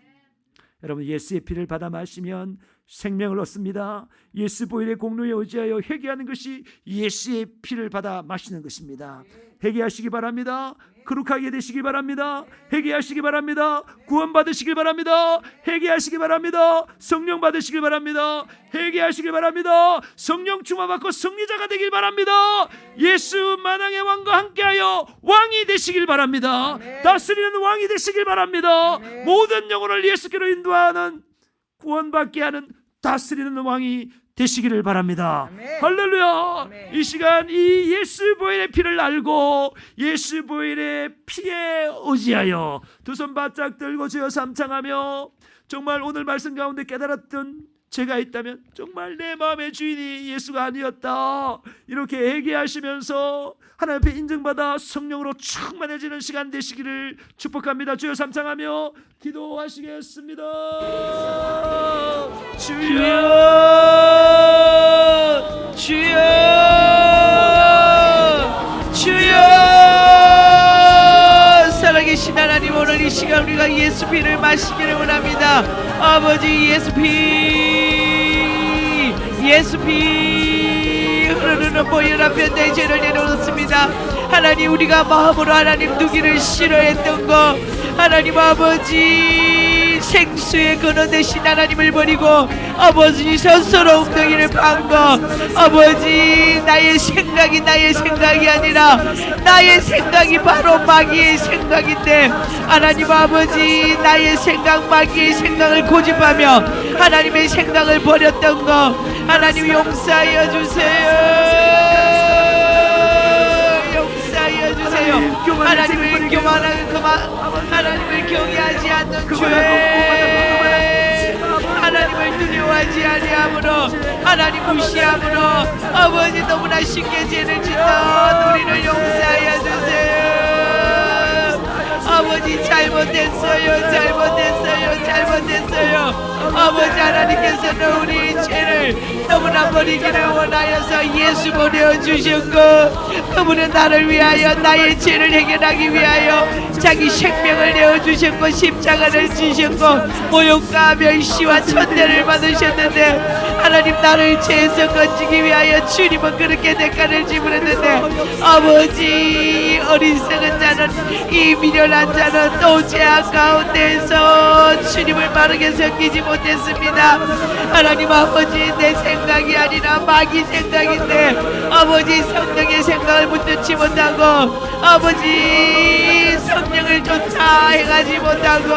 여러분 예수의 피를 받아 마시면 생명을 얻습니다. 예수 보혈의 공로에 의지하여 회개하는 것이 예수의 피를 받아 마시는 것입니다. 회개하시기 바랍니다. 거룩하게 되시기 바랍니다. 회개하시기 바랍니다. 구원 받으시길 바랍니다. 회개하시기 바랍니다. 성령 받으시길 바랍니다. 회개하시길 바랍니다. 성령 충만받고 승리자가 되길 바랍니다. 예수 만왕의 왕과 함께하여 왕이 되시길 바랍니다. 다스리는 왕이 되시길 바랍니다. 모든 영혼을 예수께로 인도하는 구원받게 하는 다스리는 왕이 되시기를 바랍니다. 할렐루야. 이 시간 이 예수 보혈의 피를 알고 예수 보혈의 피에 의지하여 두 손 바짝 들고 주여 삼창하며 정말 오늘 말씀 가운데 깨달았던 제가 있다면 정말 내 마음의 주인이 예수가 아니었다 이렇게 회개하시면서 하나님 앞에 인정받아 성령으로 충만해지는 시간 되시기를 축복합니다. 주여 삼창하며 기도하시겠습니다. 주여 주여 주여 살아계신 하나님 오늘 이 시간 우리가 예수 피를 마시기를 원합니다. 아버지 예수 피 흐르는 보혈 앞에 내 죄를 내놓습니다. 하나님 우리가 마음으로 하나님 두기를 싫어했던 거 하나님 아버지 생수의 근원 되신 하나님을 버리고 아버지 스스로 엉덩이를 판 거 아버지 나의 생각이 아니라 나의 생각이 바로 마귀의 생각인데 하나님 아버지 나의 생각 마귀의 생각을 고집하며 하나님의 생각을 버렸던 거 하나님 용서하여 주세요. 용서하여 주세요. 하나님을 교만하고 하나님을 경외하지 않는 죄 하나님을 두려워하지 아니함으로 하나님 무시함으로 아버지 너무나 쉽게 죄를 짓던 우리를 용서하여 주세요. 아버지 잘못했어요. 아버지 하나님께서는 우리의 죄를 너무나 버리기를 원하여서 예수 보내주셨고 그분은 나를 위하여 나의 죄를 해결하기 위하여 자기 생명을 내어주셨고 십자가를 지셨고 모욕과 멸시와 천대를 받으셨는데 하나님 나를 죄에서 건지기 위하여 주님은 그렇게 대가를 지불했는데 아버지 어리석은 자는 이 미련한 자는 또 죄악 가운데서 주님을 바르게 섬기지 못했습니다. 하나님 아버지 내 생각이 아니라 마귀 생각인데 아버지 성령의 생각을 붙들지 못하고 아버지 성령을 쫓아 행하지 못하고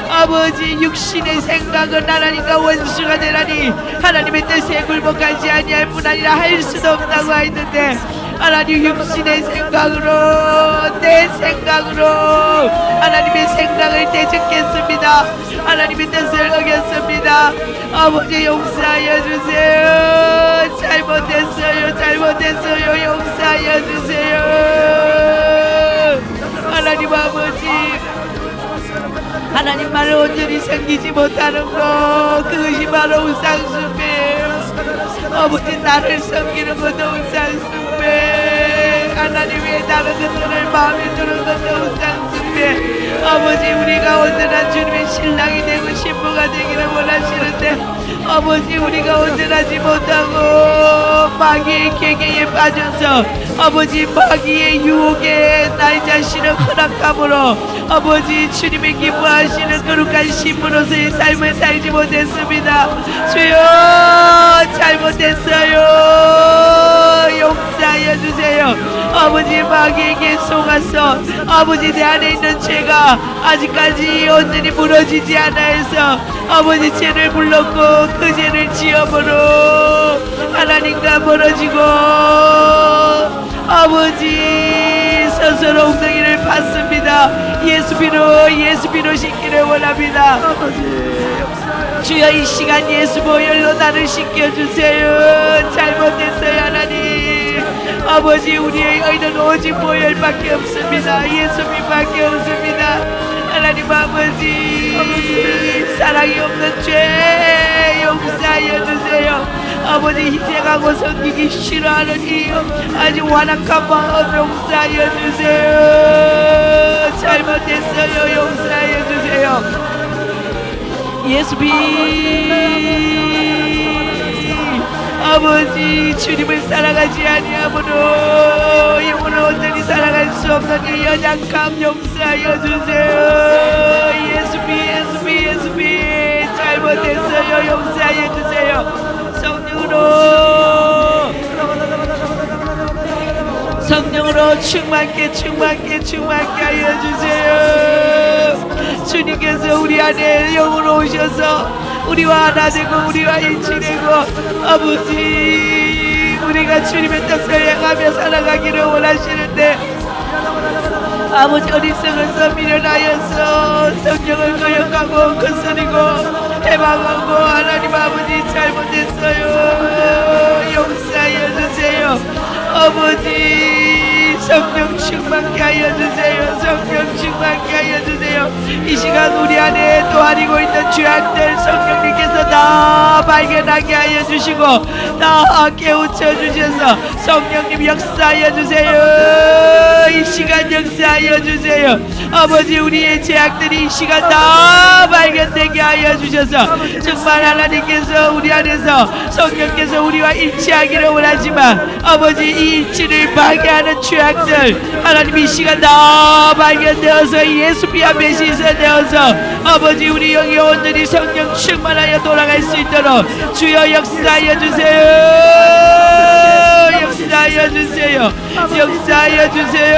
아버지 육신의 생각은 하나님과 원수가 되라니 하나님의 뜻에 굴복하지 아니할 뿐 아니라 할 수도 없다고 하였는데 하나님 육신의 생각으로 내 생각으로 하나님의 생각을 대적했습니다. 하나님의 뜻을 어겼습니다. 아버지 용서하여 주세요. 잘못했어요. 용서하여 주세요. 하나님 아버지 하나님 말을 온전히 섬기지 못하는 것 그것이 바로 우상숭배. 아버지 나를 섬기는 것도 우상숭배 하나님 외에 다른 것들을 마음에 두는 것도 우상숭배 아버지 우리가 온전한 주님의 신랑이 되고 신부가 되기를 원하시는데 아버지 우리가 온전하지 못하고 마귀의 계계에 빠져서 아버지 마귀의 유혹에 나의 자신을 허락함으로 아버지 주님의 기뻐하시는 거룩한 신부로서의 삶을 살지 못했습니다. 주여 잘못했어요. 용서하여 주세요. 아버지 마귀에게 속아서 아버지 내 안에 있는 죄가 아직까지 온전히 무너지지 않아 해서 아버지 죄를 불렀고 그 죄를 지음으로 하나님과 멀어지고 아버지 스스로 엉덩이를 팠습니다. 예수비로 씻기를 원합니다. 주여 이 시간 예수 보혈로 나를 씻겨주세요. 잘못했어요 하나님. 아버지 우리의 의는 오직 보혈밖에 없습니다. 예수님밖에 없습니다. 하나님 아버지 사랑이 없는 죄 용서하여 주세요. 아버지 희생하고 섬기기 싫어하는 이 아주 완악한 마음 용서하여 주세요. 잘못했어요. 용서하여 주세요. 예수님 아버지 주님을 사랑하지 아니하므로 영혼을 온전히 사랑할 수 없는 이 연약함 용서하여 주세요. 예수님 잘못했어요. 용서하여 주세요. 성령으로 충만케 하여 주세요. 주님께서 우리 안에 영으로 오셔서 우리와 하나 되고 우리와 일치되고 아버지 우리가 주님의 뜻을 향하며 살아가기를 원하시는데 아버지 어리석어서 미련하여서 성령을 거역하고 거스리고 해방하고 하나님 아버지 잘못했어요. 용서하여 주세요. 아버지 성령 충만케 하여 주세요. 성령 충만케 하여 주세요. 이 시간 우리 안에 또아리고 있는 죄악들 성령님께서 다 발견하게 하여 주시고 다 깨우쳐 주셔서 성령님 역사하여 주세요. 이 시간 역사하여 주세요. 아버지 우리의 죄악들이 이 시간 다 발견되게 하여 주셔서 정말 하나님께서 우리 안에서 성령께서 우리와 일치하기를 원하지만 아버지 이 일치를 파괴하는 죄악들 하나님 이 시간 다 발견되어서 예수 피 앞에 씻어내어서 아버지 우리 영이 온전히 성령 충만하여 돌아갈 수 있도록 주여 역사하여 주세요. 역사하여 주세요. 역사하여 주세요.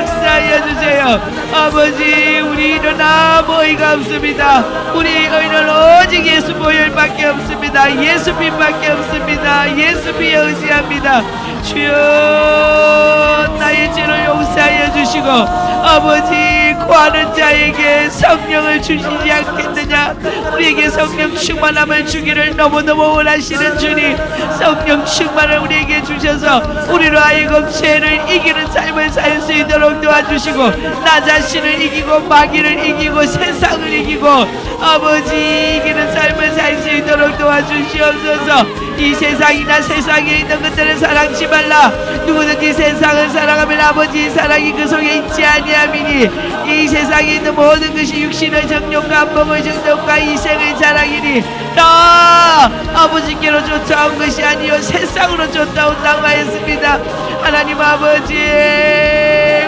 역사하여 주세요. 아버지 우리 일어나 모이가 없습니다. 우리의 의는 오직 예수 보혈밖에 없습니다. 예수 빛밖에 없습니다. 예수 피 의지합니다. 주여 나의 죄를 용서하여 주시고 아버지 구하는 자에게 성령을 주시지 않겠느냐. 우리에게 성령 충만함을 주기를 너무너무 원하시는 주님 성령 충만을 우리에게 주셔서 우리로 하여금 죄를 이기는 삶을 살 수 있도록 도와주시고 나 자신을 이기고 마귀를 이기고 세상을 이기고 아버지 이기는 삶을 살 수 있도록 도와주시옵소서. 이 세상이나 세상에 있는 것들을 사랑치 말라. 누구든지 세상을 사랑하면 아버지의 사랑이 그 속에 있지 아니함이니 이 세상에 있는 모든 것이 육신의 정욕과 몸의 정욕과 이생의 자랑이니 다 아버지께로 쫓아온 것이 아니요 세상으로 쫓아온다고 하였습니다. 하나님 아버지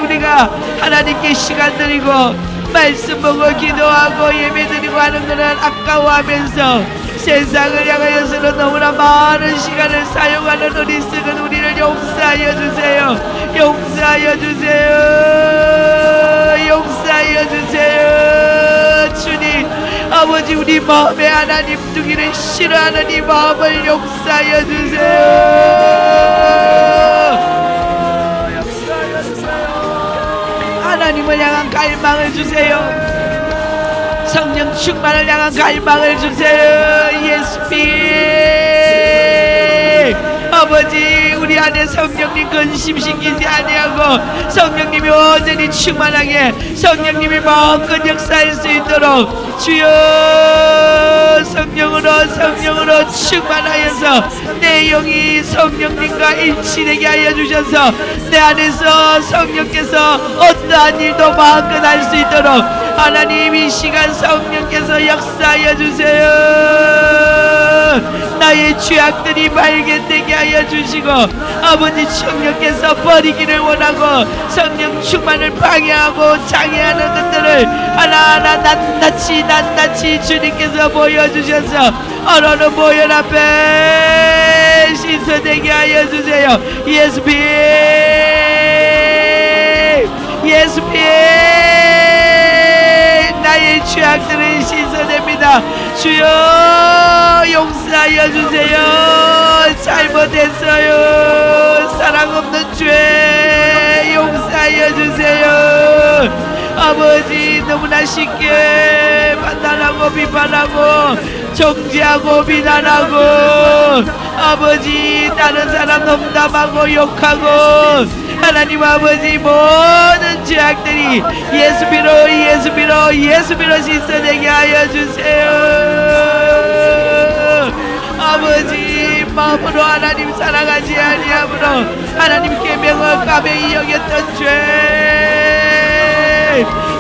우리가 하나님께 시간 드리고 말씀 보고 기도하고 예배드리고 하는 것은 아까워하면서 세상을 향하여서는 너무나 많은 시간을 사용하는 어리석은 우리를 용서하여 주세요. 용서하여 주세요. 용서하여 주세요. 주님 아버지 우리 마음에 하나님 두기를 싫어하는 이 마음을 용서하여 주세요. 하나님을 향한 갈망을 주세요. 성령 충만을 향한 갈망을 주세요. 예수님 아버지 우리 안에 안에 성령님 근심시키지 아니하고 성령님이 온전히 충만하게 성령님이 마음껏 역사할 수 있도록 주여 성령으로 충만하여서 내 영이 성령님과 일치되게 하여 주셔서 내 안에서 성령께서 어떠한 일도 마음껏 할 수 있도록 하나님 이 시간 성령께서 역사하여 주세요. 나의 죄악들이 발견되게 하여 주시고 아버지 성령께서 버리기를 원하고 성령 충만을 방해하고 장애하는 것들을 하나하나 낱낱이 주님께서 보여주셔서 어느 모여 앞에 씻어내게 하여 주세요. 예수님 나의 죄악들을 씻어냅니다. 주여 용서하여 주세요. 잘못했어요. 사랑 없는 죄 용서하여 주세요. 아버지 너무나 쉽게 판단하고 비판하고 정죄하고 비난하고 아버지 다른 사람 농담하고 욕하고 하나님 아버지 모든 죄악들이 예수비로 씻어내게 하여 주세요. 아버지 마음으로 하나님 사랑하지 아니함으로 하나님 계명을 까매이 여겼던 죄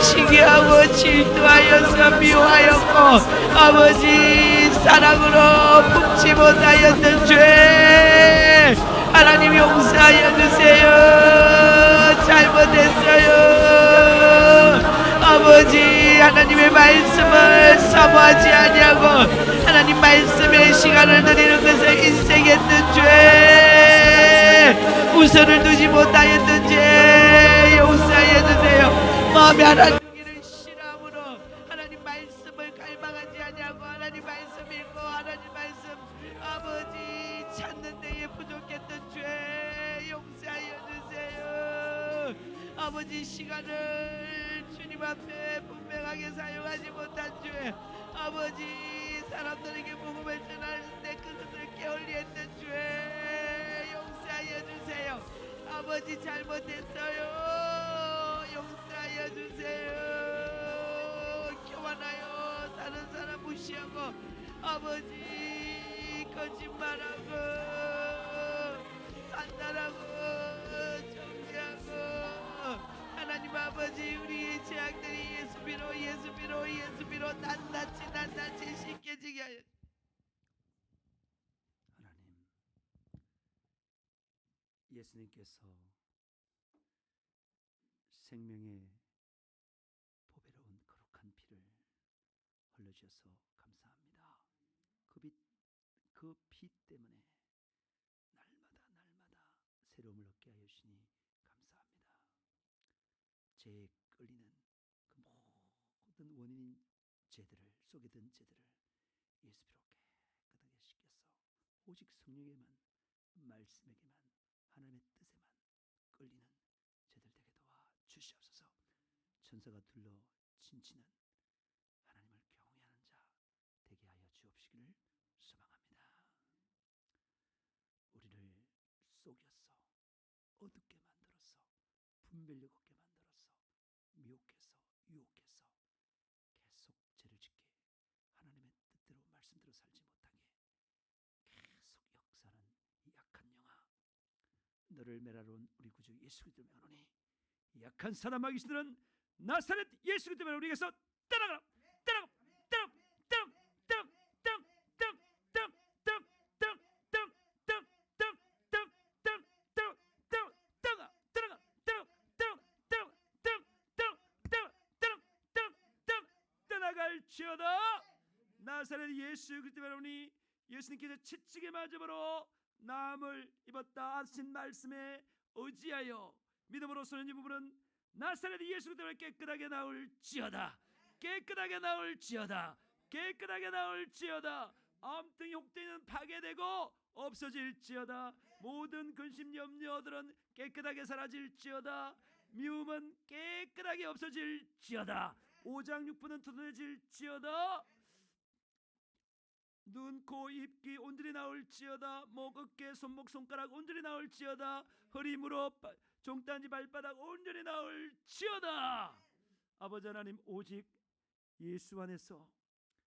시기하고 질투하여서 미워하였고 아버지 사랑으로 품지 못하였던 죄 하나님 용서하여 주세요. 잘못했어요. 아버지 하나님의 말씀을 사모하지 아니하고 하나님 말씀의 시간을 드리는 것을 인생했던 죄 우선을 두지 못하였던 죄 용서하여 주세요. 마음에 하나님 주기를 싫어함으로 하나님 말씀을 갈망하지 아니하고 하나님 말씀 읽고 하나님 말씀 아버지 찾는 데에 부족했던 죄 용서하여 주세요. 아버지 시간을 주님 앞에 분명하게 사용하지 못한 죄 아버지 사람들에게 복음을 전하는데 그것을 게을리 했던 죄 용서하여 주세요. 아버지 잘못했어요. 용서하여 주세요. 교만하여 다른 사람 무시하고 아버지 거짓말하고 판단하고 정죄하고 하나님 아버지 우리의 죄악들이 예수비로 낱낱이 씻겨지게 하여 하나님 예수님께서 생명의 보배로운 거룩한 피를 흘려주셔서 감사합니다. 그 피 때문에 날마다 새로움을 얻게 하여 주시니 감사합니다. 죄에 끌리는 그 모든 원인인 죄들을 속에 든 죄들을 예수로 깨끗하게 씻겨서 오직 성령에게만 말씀에게만 하나님의 뜻에만 끌리는 죄들 되게 도와 주시옵소서. 천사가 둘러 진치는 하나님을 경외하는 자 되게 하여 주옵시기를 소망합니다. 우리를 속여서 어둡게 만들어서 분별력 없게 만들어서 미혹해서 유혹해서 계속 죄를 짓게 하나님의 뜻대로 말씀대로 살지 못하게 계속 역사하는 이 약한 영아 너를 메라로운 우리 구주 예수 그리스도 명하노니 약한 사람과 귀신들은 나사렛 예수 그리스도 때문에 우리에게서 떠나가라. 떠나갈지어다. 나사렛 예수 그리스도 때문에 오니 예수님께서 채찍에 맞음으로 나음을 입었다 하신 말씀에 의지하여 믿음으로 서는 이 부분은 나사렛 예수 때문에 깨끗하게 나올지어다. 깨끗하게 나올지어다. 깨끗하게 나올지어다. 암등이 혹되는 파괴되고 없어질지어다. 모든 근심 염려들은 깨끗하게 사라질지어다. 미움은 깨끗하게 없어질지어다. 오장 육부는 뜯어질지어다. 눈, 코, 입, 귀 온전히 나올지어다. 목, 어깨, 손목, 손가락 온전히 나올지어다. 허리, 무릎, 종단지, 발바닥 온전히 나올지어다. 아버지 하나님, 오직 예수 안에서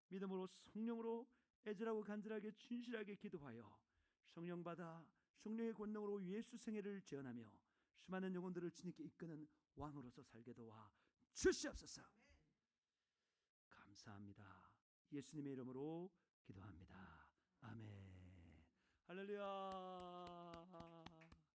믿음으로 성령으로 애절하고 간절하게 진실하게 기도하여 성령 받아 성령의 권능으로 예수 생애를 재현하며 수많은 영혼들을 주님께 이끄는 왕으로서 살게 도와 주시옵소서. 감사합니다. 예수님의 이름으로 기도합니다. 아멘. 할렐루야.